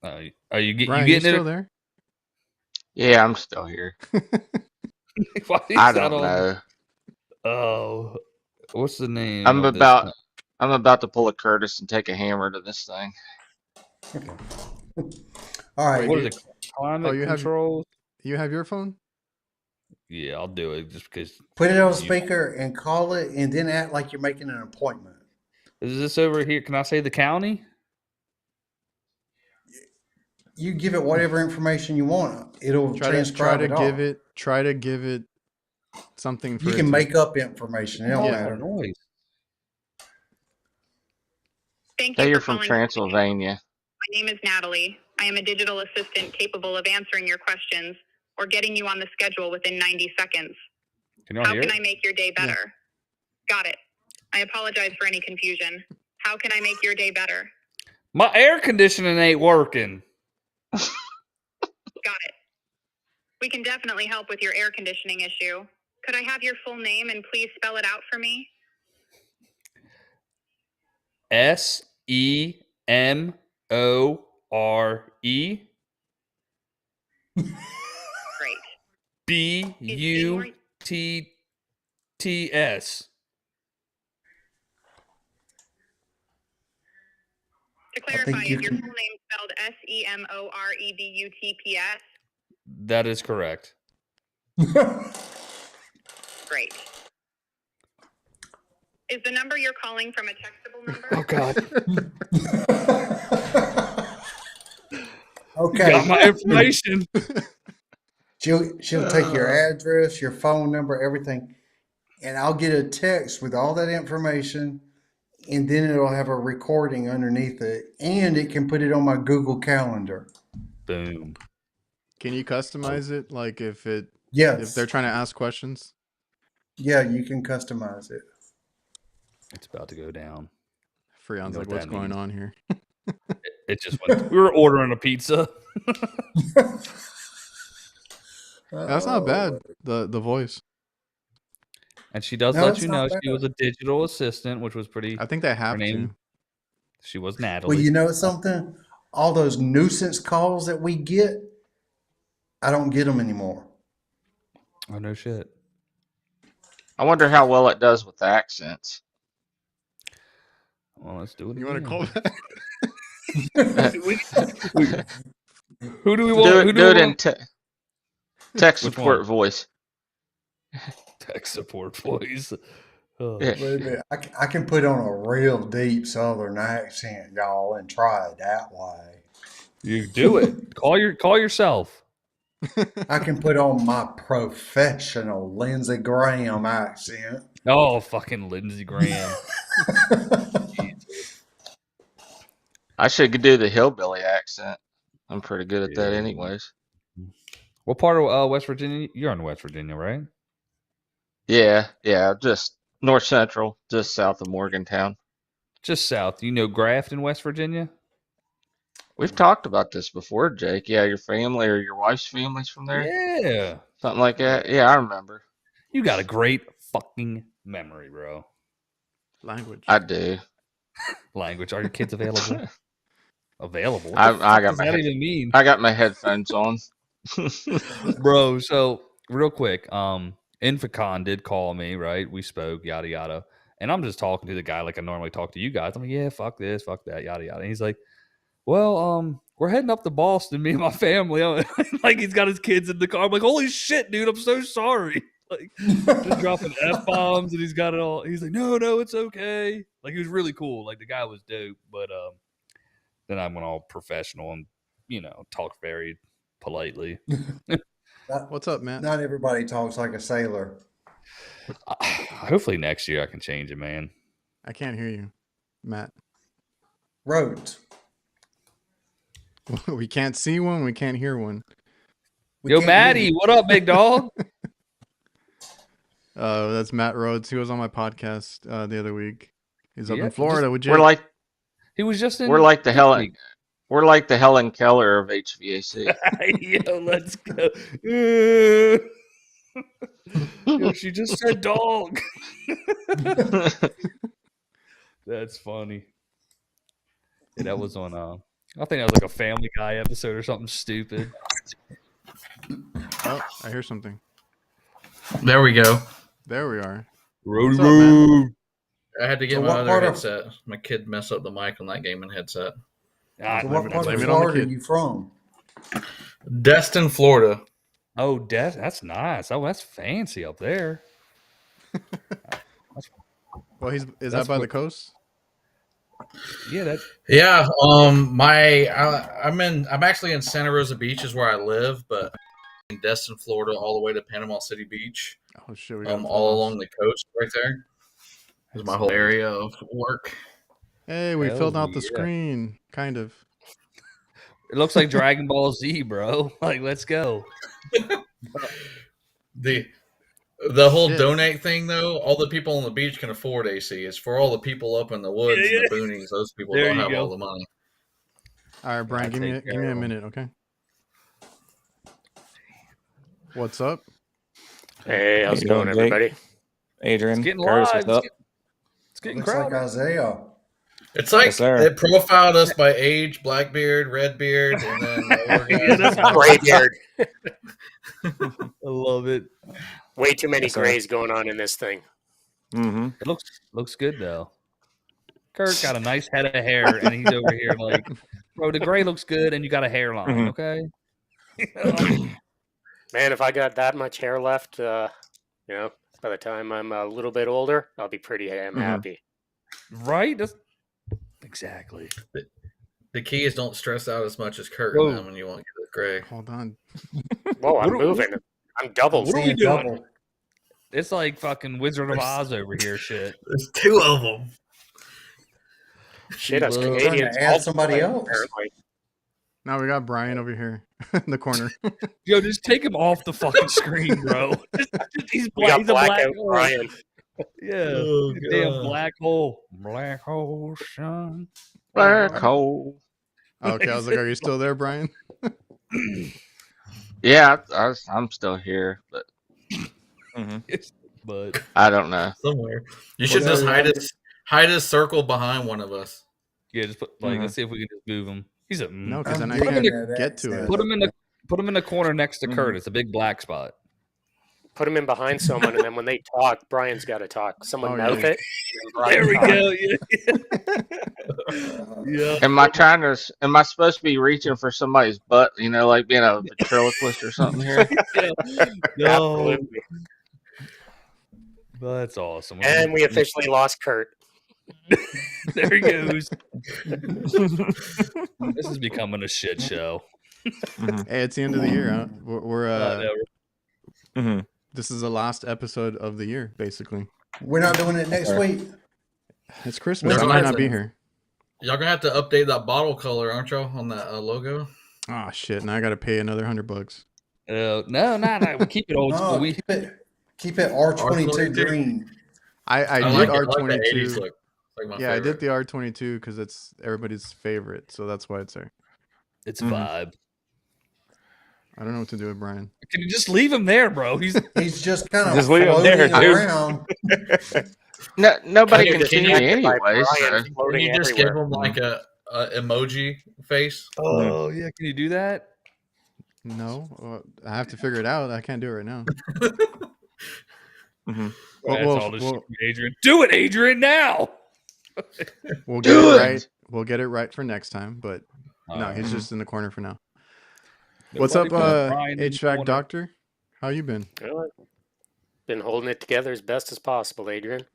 Are you Brian, getting you it? still there? Yeah, I'm still here. Why is I that don't on? know. Oh, what's the name? I'm of this? about to pull a Curtis and take a hammer to this thing. All right. What is it? Climate controls. You have your phone? Yeah, I'll do it just because. Put it on speaker and call it, and then act like you're making an appointment. Is this over here? Can I say the county? You give it whatever information you want. It'll transcribe it all. Try to give it something. You can make up information. It don't matter. Noise. Thank Hey, you you're for from calling. Transylvania. My name is Natalie. I am a digital assistant capable of answering your questions or getting you on the schedule within 90 seconds. Can y'all How hear can it? I make your day better? Got it. I apologize for any confusion. How can I make your day better? My air conditioning ain't working. Got it. We can definitely help with your air conditioning issue. Could I have your full name and please spell it out for me? SEMORE Great. BUTTS. To clarify, is your full name spelled SEMOREDUTPS? That is correct. Great. Is the number you're calling from a textable number? Oh, God. Okay. Got my information. She'll take your address, your phone number, everything, and I'll get a text with all that information, and then it'll have a recording underneath it, and it can put it on my Google Calendar. Boom. Can you customize it? Like if they're trying to ask questions? Yeah, you can customize it. It's about to go down. Freon's like, what's going on here? It just went. We were ordering a pizza. That's not bad. The voice. And she does let you know she was a digital assistant, which was pretty. I think they have to. She was Natalie. Well, you know something? All those nuisance calls that we get, I don't get them anymore. Oh, no shit. I wonder how well it does with the accents. Well, let's do it. You want to call back? Who do we want? Do it in tech support voice. Tech support voice. Oh. Wait a minute. I can put on a real deep Southern accent, y'all, and try it that way. You do it. Call yourself. I can put on my professional Lindsey Graham accent. Oh, fucking Lindsey Graham. I should do the hillbilly accent. I'm pretty good at that anyways. What part of West Virginia? You're in West Virginia, right? Yeah, just north central, just south of Morgantown. Just south. You know Grafton, West Virginia? We've talked about this before, Jake. Yeah, your family or your wife's family's from there? Yeah. Something like that? Yeah, I remember. You got a great fucking memory, bro. Language. I do. Language. Are your kids available? Available? What I the fuck got does my that even mean? I got my headphones on. Bro, so real quick, Inficon did call me, right? We spoke, yada yada. And I'm just talking to the guy like I normally talk to you guys. I'm like, yeah, fuck this, fuck that, yada yada. And he's like, well, we're heading up to Boston, me and my family. Like he's got his kids in the car. I'm like, holy shit, dude, I'm so sorry. Like just dropping F-bombs and he's got it all. He's like, no, it's okay. Like he was really cool. Like the guy was dope. But then I went all professional and, talked very politely. What's up, Matt? Not everybody talks like a sailor. Hopefully next year I can change it, man. I can't hear you, Matt. Wrote. We can't see one. We can't hear one. Yo, Maddie, what up, big dog? That's Matt Rhodes. He was on my podcast the other week. He's up Yeah, in Florida with Jake. He was just in. We're like the Helen Keller of HVAC. Yo, let's go. Yo, she just said dog. That's funny. Yeah, that was on. I think that was like a Family Guy episode or something stupid. Oh, I hear something. There we go. There we are. Road. I had to get So my what other part of- headset. My kid messed up the mic on that gaming headset. So what part blame of it on the Florida are kid. you from? Destin, Florida. Oh, that's nice. Oh, that's fancy up there. Well, is That's that by the what- coast? Yeah, Yeah. I'm actually in Santa Rosa Beach is where I live, but in Destin, Florida, all the way to Panama City Beach. Oh shit, we got All along the coast right there. Is my whole area of work. Hey, we Hell filled out the yeah. screen, kind of. it looks like Dragon Ball Z, bro. Like, let's go. The The whole Shit. donate thing, though, all the people on the beach can afford AC. It's for all the people up in the woods and the boonies. Those people There don't you have go. all the money. All right, Brian, give me take give care me a of 'em. minute, okay? What's up? Hey, how's it you doing, going, Jake? everybody? Adrian, It's getting Curtis, live. what's up? It's getting Looks like crowded. Isaiah. It's like Yes, sir. it profiled us by age, Blackbeard, Redbeard, and then the older Yeah, guys. that's Graybeard. I love it. Way too many Yes, sir. grays going on in this thing. Mm-hmm. It looks good though. Kurt got a nice head of hair, and he's over here like, bro, the gray looks good, and you got a hairline, Mhm. okay? Man, if I got that much hair left, by the time I'm a little bit older, I'll be pretty damn Mhm. happy. Right? Exactly. The key is don't stress out as much as Kurt, Whoa. and then when you won't get it gray. Hold on. Whoa, I'm What- moving. I'm double. What are we See, doing? double. It's like fucking Wizard of Oz over here, shit. There's two of them. Shit, us Well, trying to Canadians. add all somebody play, else. apparently. Now we got Brian over here in the corner. Yo, just take him off the fucking screen, bro. He's We got he's a black blackout hole. Brian. Yeah, Oh, you damn God. black hole. Black hole, son. Black hole. Okay, I was like, are you still there, Brian? Yeah, I'm still here, but Mm-hmm. But I don't know. Somewhere. You should What's just that? hide his circle behind one of us. yeah, just put like Mhm. let's see if we can just move him. He's a No, because I'm then I digging can't that get to accent. it. put him in the corner next to Mhm. Kurt. It's a big black spot. Put him in behind someone, and then when they talk, Brian's got to talk. Someone Oh, mouth yeah. it. And then There Brian we talk. go. Yeah. Am I supposed to be reaching for somebody's butt? You know, like being a ventriloquist or something here? Yeah. No, Absolutely. that's awesome. And we officially lost Kurt. There he goes. This is becoming a shit show. Hey, it's the end of the year. Huh? We're Whatever. Mm-hmm. this is the last episode of the year, basically. We're not doing it next week. It's Christmas. We're I might not. not be here. Y'all gonna have to update that bottle color, aren't y'all, on that logo? Oh shit! Now I got to pay another $100. No. We keep it old school. No, We keep it R22 R22. green. I like did it. I like that 80s R22. look. Like my Yeah, I did favorite. the R22 because it's everybody's favorite, so that's why it's there. it's a Mhm. vibe. I don't know what to do with Brian. Can you just leave him there, bro? He's He's just kind of Just leave him there, floating dude. around. No, nobody You're can see me distracted by anyway. So. Brian Can floating you just everywhere. give him like a emoji face? oh yeah. Can you do that? No, I have to figure it out. I can't do it right now. Mm-hmm. That's We'll- all this we'll- shit, Adrian. Do it, Adrian, now. We'll get Do it it! right. We'll get it right for next time. But no, he's just in the corner for now. What's up, Nobody put Brian in the HVAC corner. doctor? How you been? Well, been holding it together as best as possible, Adrian.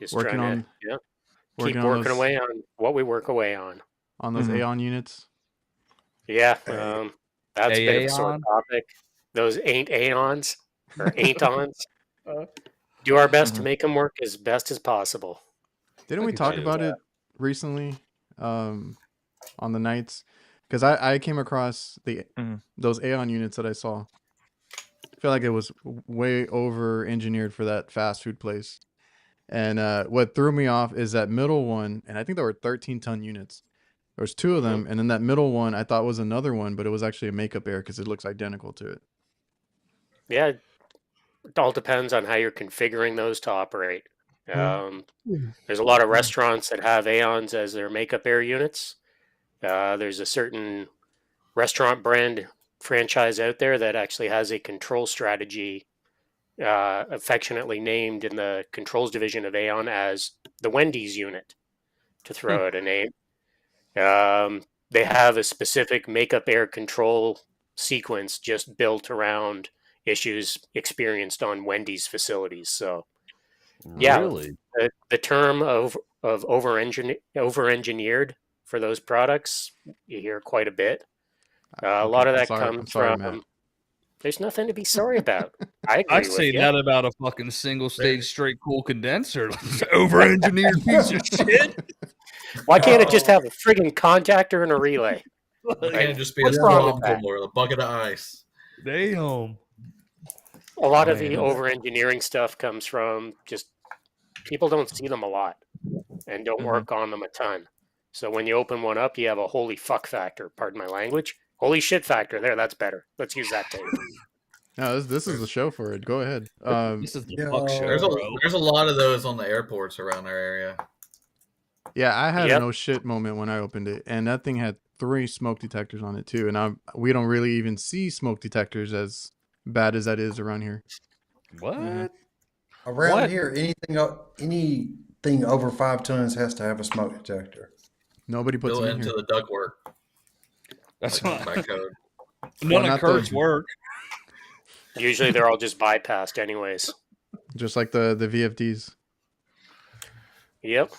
Just Working trying on- to keep Working working those, away on what we work away on. on those Mhm. Aeon units. Yeah, that's a bit of a sore Aeon? topic. Those ain't Aeons or ain't ons. Do our best to make them work as best as possible. Didn't I we can talk see about that. it recently on the nights? Because I came across Mhm. those Aeon units that I saw. I feel like it was way over engineered for that fast food place. And what threw me off is that middle one, and I think there were 13-ton units. There was two of them, and then that middle one I thought was another one, but it was actually a makeup air because it looks identical to it. Yeah, it all depends on how you're configuring those to operate. There's a lot of restaurants that have Aeons as their makeup air units. There's a certain restaurant brand franchise out there that actually has a control strategy affectionately named in the controls division of Aeon as the Wendy's unit, to throw out a name. They have a specific makeup air control sequence just built around issues experienced on Wendy's facilities. So, yeah, Really? the term of over-engineered for those products, you hear quite a bit. A lot of that I'm comes sorry, from. Matt. There's nothing to be sorry about. I agree I with say you. that about a fucking single stage straight cool condenser. Over engineered piece of shit. Why can't it just have a friggin' contactor and a relay? It can't just be a What's wrong with swamp that? or a bucket of ice. Damn. A lot of Man. the over-engineering stuff comes from just people don't see them a lot and don't work on them a ton. So when you open one up, you have a holy fuck factor. Pardon my language. Holy shit factor. There, that's better. Let's use that tape. No, this is the show for it. Go ahead. This is the Yeah. fuck show, There's bro. a lot of those on the airports around our area. Yeah, I had Yep. a no shit moment when I opened it, and that thing had 3 smoke detectors on it too. And we don't really even see smoke detectors as bad as that is around here. What? Around What? here, anything over 5 tons has to have a smoke detector. Nobody puts Built them in into here. the ductwork That's by not. code. None not of Kurt's the- work. Usually they're all just bypassed anyways. Just like the VFDs. Yep.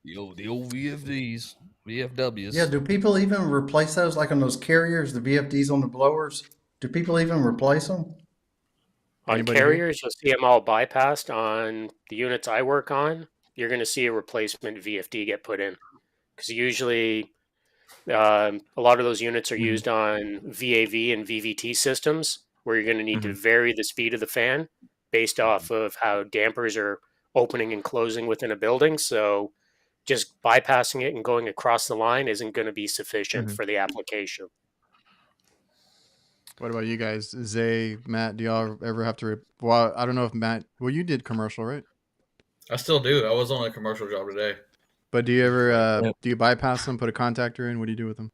The old VFDs, VFWs. Yeah, do people even replace those, like on those carriers, the VFDs on the blowers? Do people even replace them? On Anybody here? carriers, you'll see them all bypassed. On the units I work on, you're going to see a replacement VFD get put in. Because usually a lot of those units are used on VAV and VVT systems where you're going to need to vary the speed of the fan based off of how dampers are opening and closing within a building. So just bypassing it and going across the line isn't going to be sufficient for the application. What about you guys? Zay, Matt, do y'all ever have to... Well, I don't know if Matt... Well, you did commercial, right? I still do. I was on a commercial job today. But do you ever... do you bypass them, put a contactor in? What do you do with them?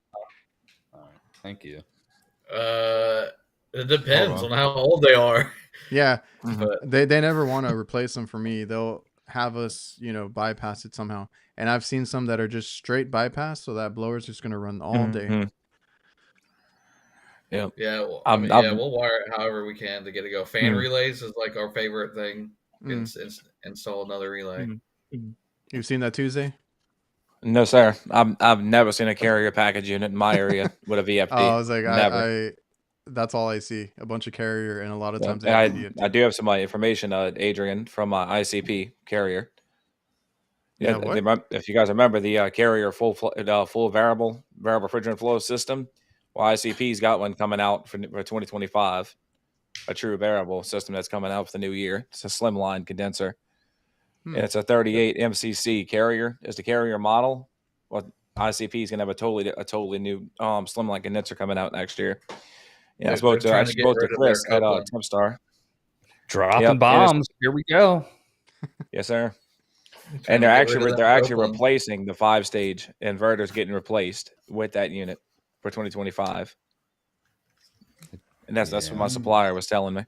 All right. Thank you. It depends Hold on how old they are. Yeah, But they never want to replace them for me. They'll have us, bypass it somehow. And I've seen some that are just straight bypass, so that blower's just going to run all day. Yep. yeah, well, I'm- we'll wire it however we can to get it go. Fan Mm. relays is like our favorite thing. Mm. Install another relay. You've seen that Tuesday? No, sir. I've never seen a carrier package unit in my area with a VFD. Oh, I was like, Never. that's all I see. A bunch of carrier, and a lot of times they And have VFD. I do have some information, Adrian, from ICP carrier. Yeah, what? If you guys remember the carrier full variable refrigerant flow system, well, ICP's got one coming out for 2025, a true variable system that's coming out for the new year. It's a slimline condenser. And it's a 38 MCC carrier. It's the carrier model. Well, ICP is gonna have a totally new slimline condenser coming out next year. Yeah, I spoke to Chris at Tempstar. Dropping bombs. Here we go. Yes, sir. And they're actually replacing the 5-stage inverters, getting replaced with that unit for 2025. And that's what my supplier was telling me.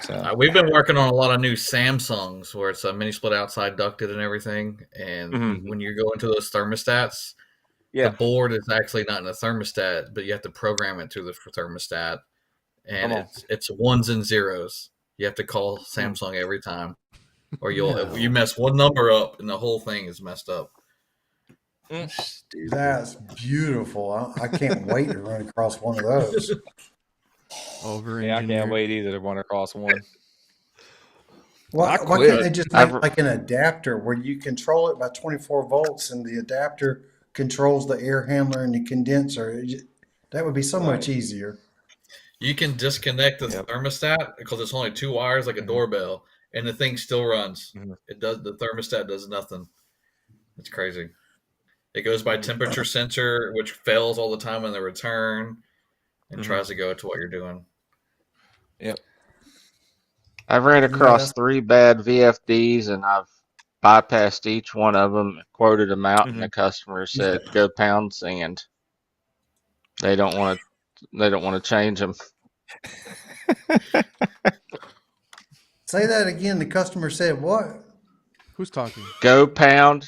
So We've been working on a lot of new Samsungs where it's a mini split outside ducted and everything. And when you go into those thermostats, the board is actually not in a thermostat, but you have to program it through the thermostat. And it's ones and zeros. You have to call Samsung every time, or you mess one number up and the whole thing is messed up. That's beautiful. I can't wait to run across one of those. I can't wait either to run across one. Why can't they just make like an adapter where you control it by 24 volts and the adapter controls the air handler and the condenser? That would be so much easier. You can disconnect the thermostat because it's only 2 wires like a doorbell, and the thing still runs. It does. The thermostat does nothing. It's crazy. It goes by temperature sensor, which fails all the time on the return, and tries to go to what you're doing. Yep. I've ran across 3 bad VFDs, and I've bypassed each one of them, quoted them out, and the customer said, "Go pound sand." They don't want to change them. Say that again. The customer said what? Who's talking? Go pound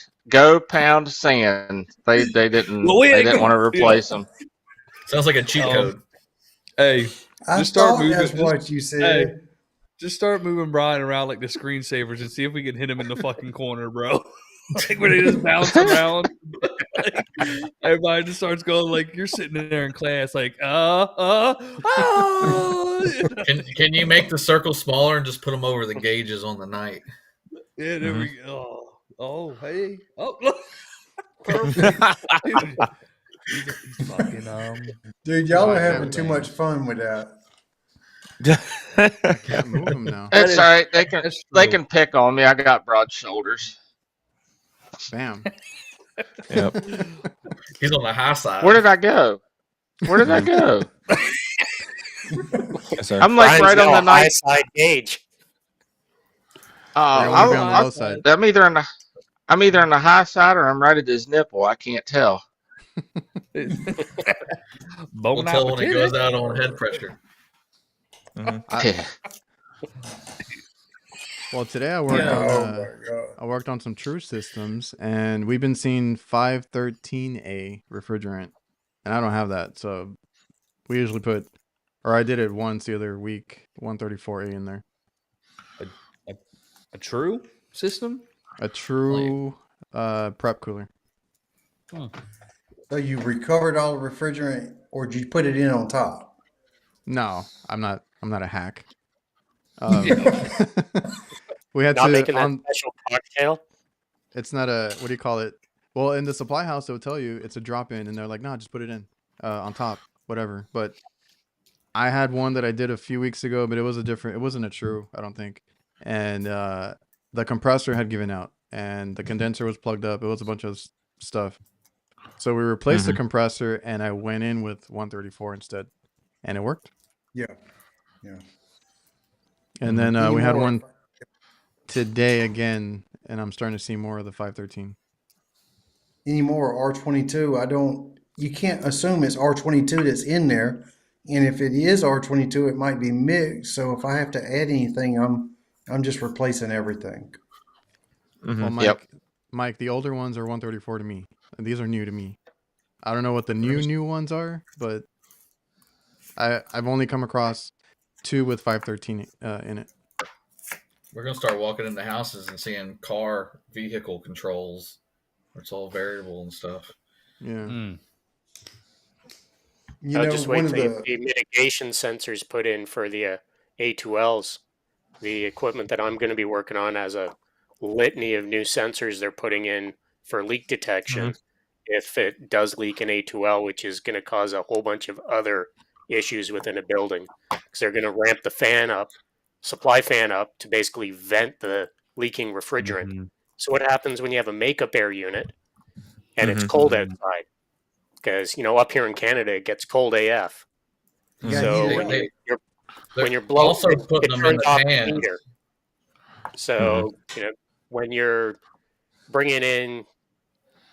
sand. They didn't want to replace them. Sounds like a cheat code. Hey, I just start thought moving. that's what you said. Hey, just start moving Brian around like the screensavers and see if we can hit him in the fucking corner, bro. Like when he just bounce around, like, everybody just starts going like you're sitting there in class, like Can you make the circle smaller and just put them over the gauges on the night? Yeah, there we go. Oh, hey, look, perfect. Dude, he's fucking Dude, y'all are having too much fun with that. I can't move them now. It's all right. They can pick on me. I got broad shoulders. Bam. Yep. He's on the high side. Where did I go? Where did I go? Yes, sir. I'm like Brian's right on now the a high night. side gauge. I want to be on the low side. I'm either on the high side or I'm right at his nipple. I can't tell. We'll tell when it goes out on head pressure. Well, today I worked on some True systems, and we've been seeing 513A refrigerant, and I don't have that, so we usually put, or I did it once the other week, 134A in there. A True system? A True prep cooler. So you recovered all the refrigerant, or did you put it in on top? No, I'm not a hack. We had Not to making that special cocktail. It's not a, what do you call it? Well, in the supply house, they'll tell you it's a drop in, and they're like, no, just put it in on top, whatever. But I had one that I did a few weeks ago, but it wasn't a True, I don't think. And the compressor had given out, and the condenser was plugged up. It was a bunch of stuff. So we replaced the compressor, and I went in with 134 instead, and it worked. Yeah. And then we had one today again, and I'm starting to see more of the 513. Any more R22? You can't assume it's R22 that's in there. And if it is R22, it might be mixed. So if I have to add anything, I'm just replacing everything. Well, Mike, the older ones are 134 to me. And these are new to me. I don't know what the new ones are, but I've only come across 2 with 513 in it. We're gonna start walking into houses and seeing vehicle controls. It's all variable and stuff. Yeah. I'll just wait for the mitigation sensors put in for the A2Ls. The equipment that I'm going to be working on has a litany of new sensors they're putting in for leak detection if it does leak an A2L, which is going to cause a whole bunch of other issues within a building. Because they're going to ramp the supply fan up to basically vent the leaking refrigerant. So what happens when you have a makeup air unit and it's cold outside? Because, up here in Canada, it gets cold AF. So when you're blowing, also putting them in the pan. So, when you're bringing in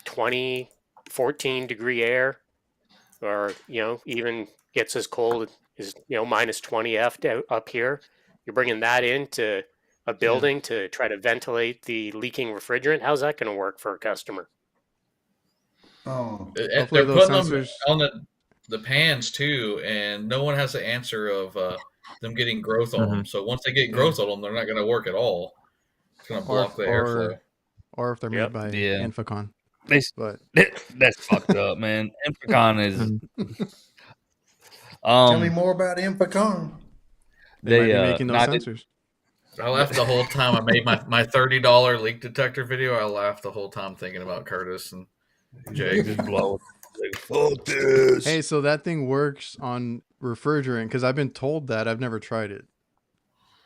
20, 14 degree air, or, even gets as cold as, minus 20 F up here, you're bringing that into a building to try to ventilate the leaking refrigerant. How's that going to work for a customer? Oh, they're putting them on the pans too, and no one has the answer of them getting growth on them. So once they get growth on them, they're not going to work at all. It's going to block the airflow. Or if they're made by Infocon. That's fucked up, man. Infocon is. Tell me more about Infocon. They might be making those sensors. I laughed the whole time I made my $30 leak detector video. I laughed the whole time thinking about Curtis and Jake just blow. Fuck this. Hey, so that thing works on refrigerant? Because I've been told that. I've never tried it.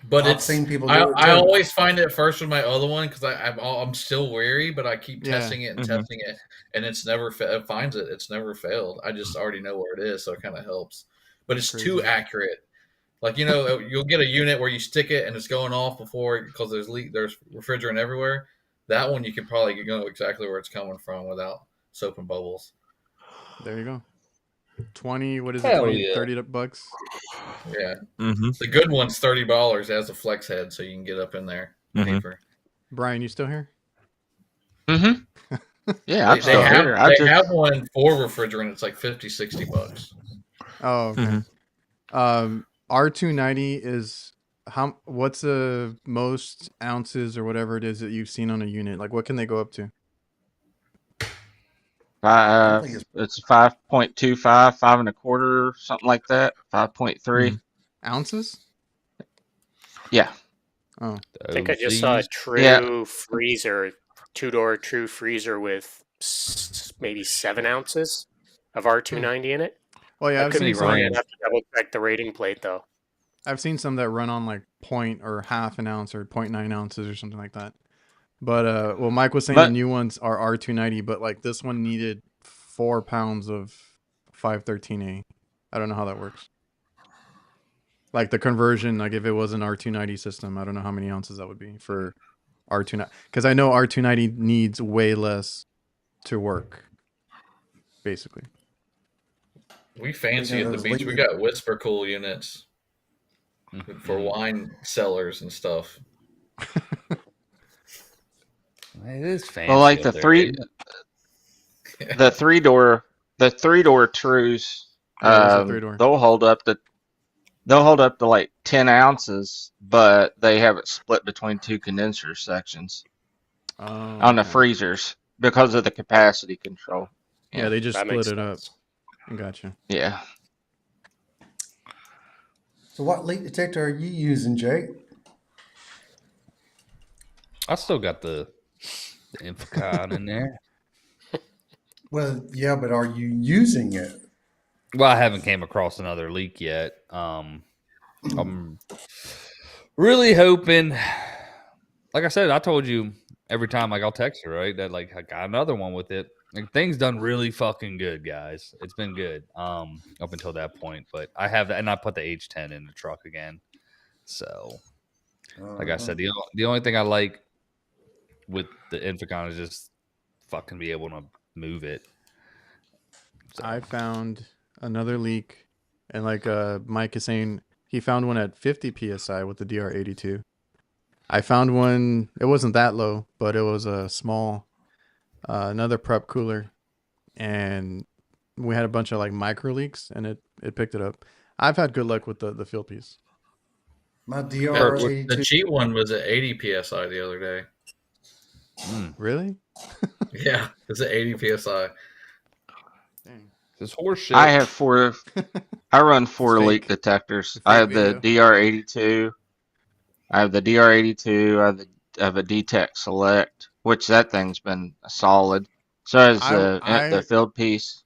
But I've seen people do it too. I always find it first with my other one because I'm still wary, but I keep testing it and testing it, and it's never it finds it. It's never failed. I just already know where it is, so it kind of helps. But it's too accurate. Like, you'll get a unit where you stick it and it's going off because there's refrigerant everywhere. That one you can probably know exactly where it's coming from without soap and bubbles. There you go. 20, what is it? 20, $30? Yeah. The good one's $30. It has a flex head so you can get up in there. Brian, you still here? Yeah, I'm still here. They have one for refrigerant. It's like $50-$60. Oh, okay. R290 is what's the most ounces or whatever it is that you've seen on a unit? Like, what can they go up to? It's 5.25, 5 1/4, something like that. 5.3 ounces. Yeah. Oh, I think I just saw a true freezer, 2-door true freezer with maybe 7 ounces of R290 in it. Well, yeah, I could be wrong. I'd have to double check the rating plate though. I've seen some that run on like point or half an ounce or 0.9 ounces or something like that. But well, Mike was saying the new ones are R290, but like this one needed 4 pounds of 513A. I don't know how that works. Like the conversion, like if it was an R290 system, I don't know how many ounces that would be for R290. Because I know R290 needs way less to work, basically. We fancy at the beach. We got whisper cool units for wine cellars and stuff. It is fancy. Well, like the three door Trues, they'll hold up to like 10 ounces, but they have it split between 2 condenser sections on the freezers because of the capacity control. Yeah, they just split it up. Gotcha. Yeah. So what leak detector are you using, Jake? I still got the Infocon in there. Well, yeah, but are you using it? Well, I haven't came across another leak yet. I'm really hoping, like I said, I told you every time like I'll text you, right, that like I got another one with it. Like things done really fucking good, guys. It's been good up until that point, but I have that, and I put the H10 in the truck again. So, like I said, the only thing I like with the Infocon is just fucking be able to move it. So. I found another leak, and like Mike is saying, he found one at 50 psi with the DR82. I found one, it wasn't that low, but it was a small, another prep cooler, and we had a bunch of like micro leaks, and it picked it up. I've had good luck with the field piece. My DR82. The cheap one was at 80 psi the other day. Really? Yeah, it's at 80 psi. This horse shit. I have 4. I run 4 leak detectors. I have the DR82. I have the DR82. I have a D-Tech Select, which that thing's been solid. So has the field piece.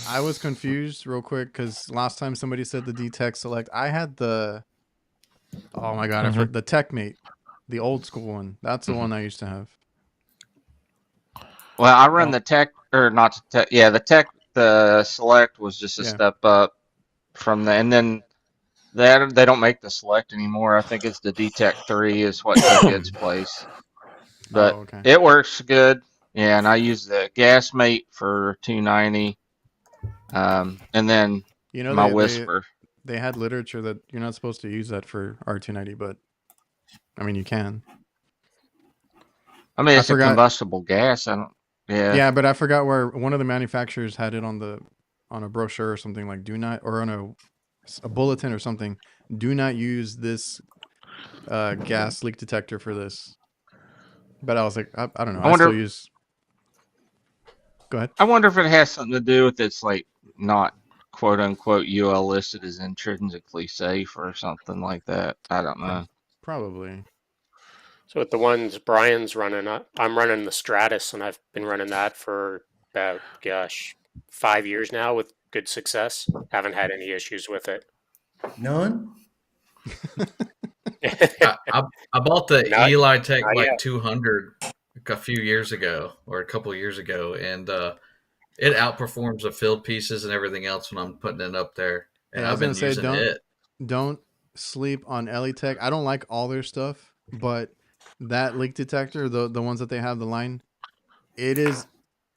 I was confused real quick because last time somebody said the D-Tech Select, I had the, oh my god, the TechMate, the old school one. That's the one I used to have. Well, I run the Tech, or not the Tech. Yeah, the Select was just a step up from the, and then they don't make the Select anymore. I think it's the D-Tech 3 is what took its place. But it works good. Yeah, and I use the Gasmate for 290. And then my Whisper. They had literature that you're not supposed to use that for R290, but I mean you can. I mean it's a combustible gas. Yeah, but I forgot where one of the manufacturers had it on a brochure or something, like do not, or on a bulletin or something, do not use this gas leak detector for this. But I was like, I don't know. I still use. Go ahead. I wonder if it has something to do with it's like not quote unquote UL listed as intrinsically safe or something like that. I don't know. Probably. So with the ones Brian's running, I'm running the Stratus, and I've been running that for about 5 years now with good success. Haven't had any issues with it. None. I bought the Eli Tech 200 a few years ago, or a couple of years ago, and it outperforms the field pieces and everything else when I'm putting it up there. And I've been using it. Don't sleep on Elitech. I don't like all their stuff, but that leak detector, the ones that they have, the line, it is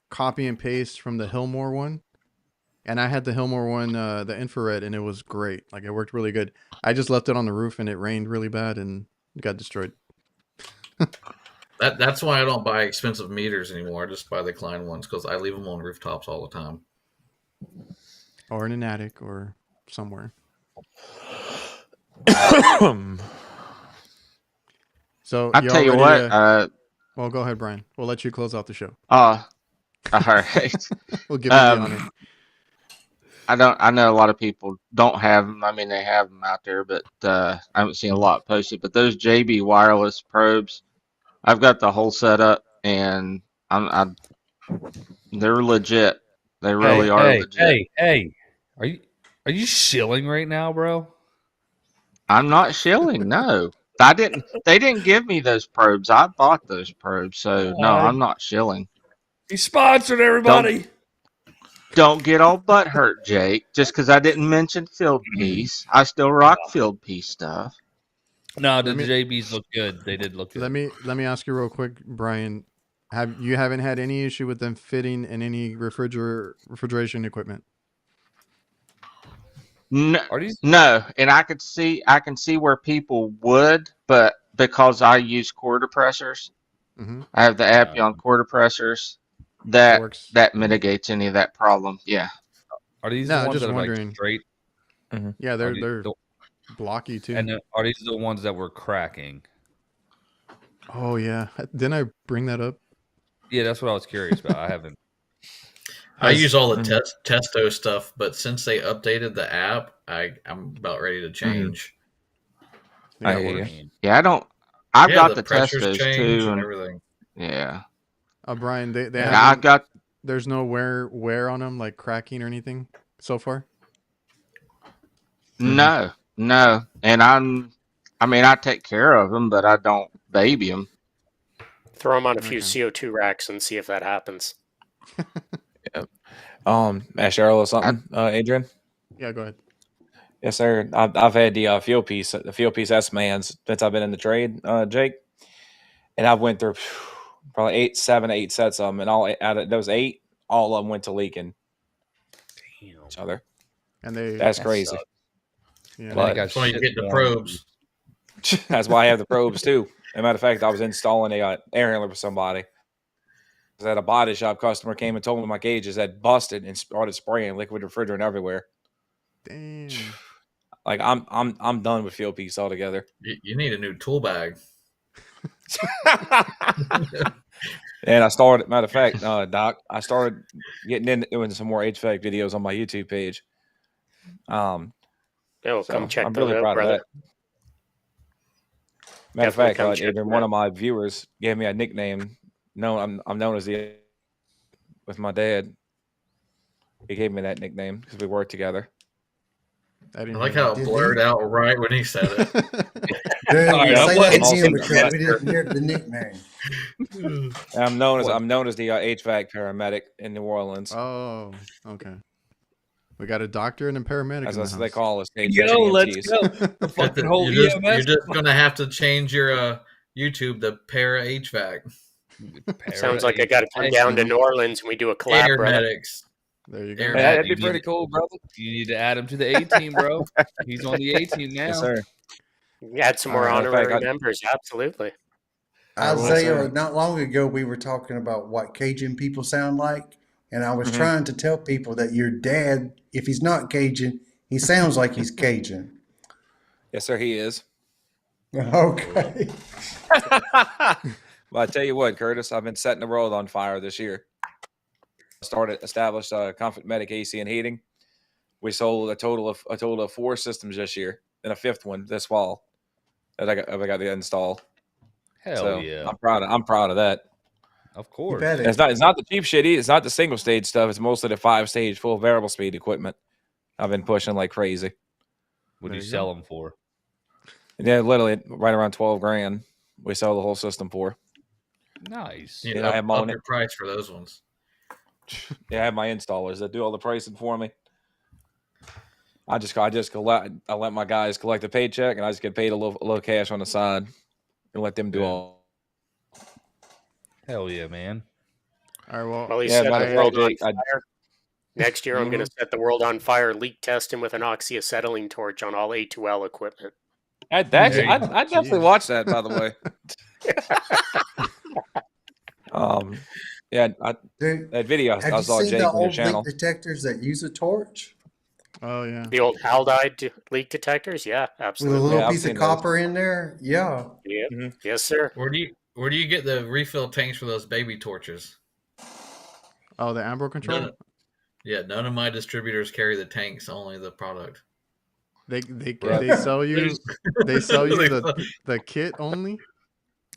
copy and paste from the Hillmore one. And I had the Hillmore one, the infrared, and it was great. Like it worked really good. I just left it on the roof and it rained really bad and it got destroyed. That's why I don't buy expensive meters anymore. I just buy the Klein ones because I leave them on rooftops all the time. Or in an attic or somewhere. So I'll tell you what. Well, go ahead, Brian. We'll let you close out the show. All right. We'll give you the honor. I know a lot of people don't have them. I mean, they have them out there, but I haven't seen a lot posted. But those JB wireless probes, I've got the whole setup, and they're legit. They really are legit. Hey! Are you shilling right now, bro? I'm not shilling. No, I didn't. They didn't give me those probes. I bought those probes, so no, I'm not shilling. He sponsored everybody. Don't get all butt hurt, Jake. Just because I didn't mention field piece, I still rock field piece stuff. No, the JBs look good. They did look good. Let me ask you real quick, Brian. Haven't had any issue with them fitting in any refrigeration equipment? No, and I can see where people would, but because I use quarter pressors, I have the Appion quarter pressors. That mitigates any of that problem. Yeah. Are these the ones that are like straight? Yeah, they're blocky too. And are these the ones that were cracking? Oh yeah, didn't I bring that up? Yeah, that's what I was curious about. I haven't. I use all the Testo stuff, but since they updated the app, I'm about ready to change. Yeah, I don't. I've got the Testos too, and everything. Yeah. Brian, they I've got. There's no wear on them, like cracking or anything so far. No, and I take care of them, but I don't baby them. Throw them on a few CO2 racks and see if that happens. Ash Arrow or something, Adrian? Yeah, go ahead. Yes, sir. I've had the field piece S-Mans since I've been in the trade, Jake. And I've went through probably 7 to 8 sets of them, and all out of those 8, all of them went to leaking each other. And that's crazy. Yeah. But that's why you get the probes. That's why I have the probes too. As a matter of fact, I was installing a air handler for somebody. I was at a body shop. Customer came and told me my gauges had busted and started spraying liquid refrigerant everywhere. Damn. Like I'm done with field piece altogether. You need a new tool bag. And I started. Matter of fact, Doc, I started getting into doing some more HVAC videos on my YouTube page. Come check I'm really proud of that. Matter of fact, Adrian, one of my viewers gave me a nickname. No, I'm known as the with my dad. He gave me that nickname because we worked together. I like how it blurred out right when he said it. Dude, we didn't hear the nickname. I'm known as the HVAC paramedic in New Orleans. Oh, okay. We got a doctor and a paramedic. As they call us. Let's go. The fucking whole you're just gonna have to change your YouTube to Para HVAC. Sounds like I got to come down to New Orleans and we do a collab. Paramedics. There you go. That'd be pretty cool, brother. You need to add him to the A team, bro. He's on the A team now. Yes, sir. Add some more honorary members. Absolutely. Isaiah, not long ago, we were talking about what Cajun people sound like. And I was trying to tell people that your dad, if he's not Cajun, he sounds like he's Cajun. Yes, sir, he is. Okay. Well, I tell you what, Curtis, I've been setting the world on fire this year. Established Comfort Medic AC and heating. We sold a total of 4 systems this year, and a 5th one this fall that I got to install. Hell yeah! I'm proud of that. Of course, it's not the cheap shit. It's not the single stage stuff. It's mostly the 5-stage full variable speed equipment. I've been pushing like crazy. What do you sell them for? Yeah, literally right around $12,000. We sell the whole system for. Nice. I have my own price for those ones. Yeah, I have my installers that do all the pricing for me. I let my guys collect a paycheck, and I just get paid a little cash on the side, and let them do all. Hell yeah, man! All right, well, set the world on fire. Next year, I'm going to set the world on fire, leak testing with an oxyacetylene torch on all A2L equipment. I'd definitely watch that, by the way. That video I saw Jake on your channel. Leak detectors that use a torch? Oh yeah, the old halide leak detectors. Yeah, absolutely. With a little piece of copper in there. Yeah. Yeah. Yes, sir. Where do you get the refill tanks for those baby torches? Oh, the Ambro control. None of my distributors carry the tanks. Only the product. They sell you the kit only.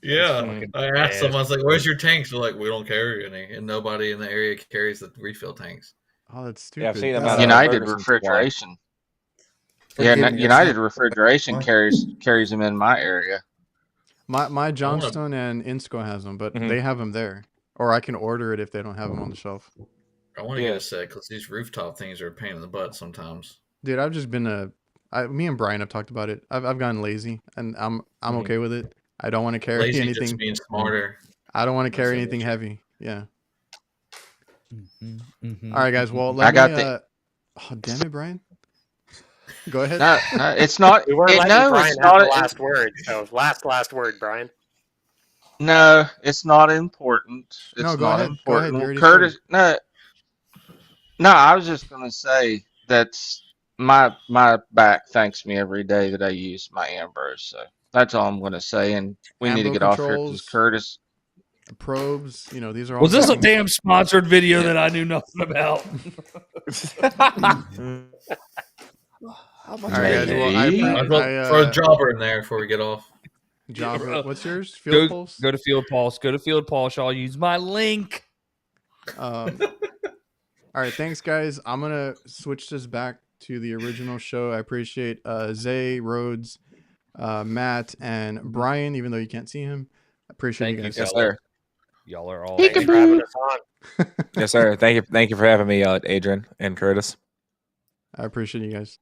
Yeah, I asked them. I was like, "Where's your tanks?" They're like, "We don't carry any," and nobody in the area carries the refill tanks. Oh, that's stupid. Yeah, I've seen them United Refrigeration. Yeah, Forgive me, United it's not- Refrigeration carries them in my area. My Johnstone and Insco has them, but they have them there. Or I can order it if they don't have them on the shelf. I want to get a set because these rooftop things are a pain in the butt sometimes. Dude, I've just been me and Brian have talked about it. I've gotten lazy, and I'm okay with it. I don't want to carry Lazy anything. just means smarter. I don't want to carry anything heavy. Yeah. All right, guys. Well, I got oh, damn it, Brian. Go ahead. No, it's not. We weren't letting Brian it's have not the last word. So last word, Brian. No, it's not important. It's no, go not ahead. important. Go ahead. You already Curtis, started. no. I was just gonna say that's my back thanks me every day that I use my Ambrose. So that's all I'm gonna say. And we need to get off here because Curtis. Probes, these are all. Was this a damn sponsored video that I knew nothing about? All right, guys. Well, throw a jobber in there before we get off. Jobber, what's yours? Field Pulse. Go to Field Pulse. Go to Field Pulse. I'll use my link. All right, thanks, guys. I'm gonna switch this back to the original show. I appreciate Zay, Rhodes, Matt, and Brian, even though you can't see him. I appreciate you guys. Yes, sir. Y'all are all. Thanks for having us on. Yes, sir. Thank you for having me, Adrian and Curtis. I appreciate you guys.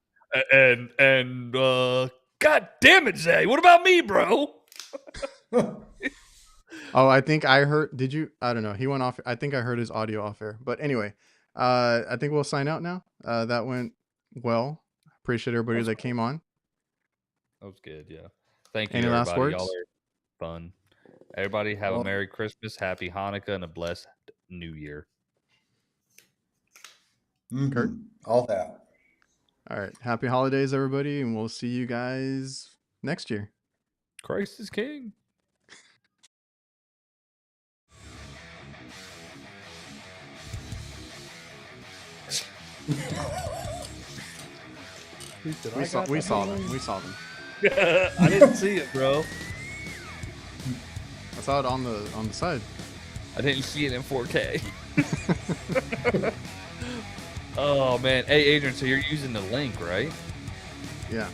And God damn it, Zay! What about me, bro? Oh, I think I heard. Did you? I don't know. He went off. I think I heard his audio off air. But anyway, I think we'll sign out now. That went well. Appreciate everybody that came on. That was good. Yeah. Thank you. Any last words? Y'all are fun. Everybody have a Merry Christmas, Happy Hanukkah, and a blessed New Year. Kurt? All that. All right. Happy holidays, everybody, and we'll see you guys next year. Christ is King. We saw them. I didn't see it, bro. I saw it on the side. I didn't see it in 4K. Oh man. Hey Adrian, so you're using the link, right? Yeah.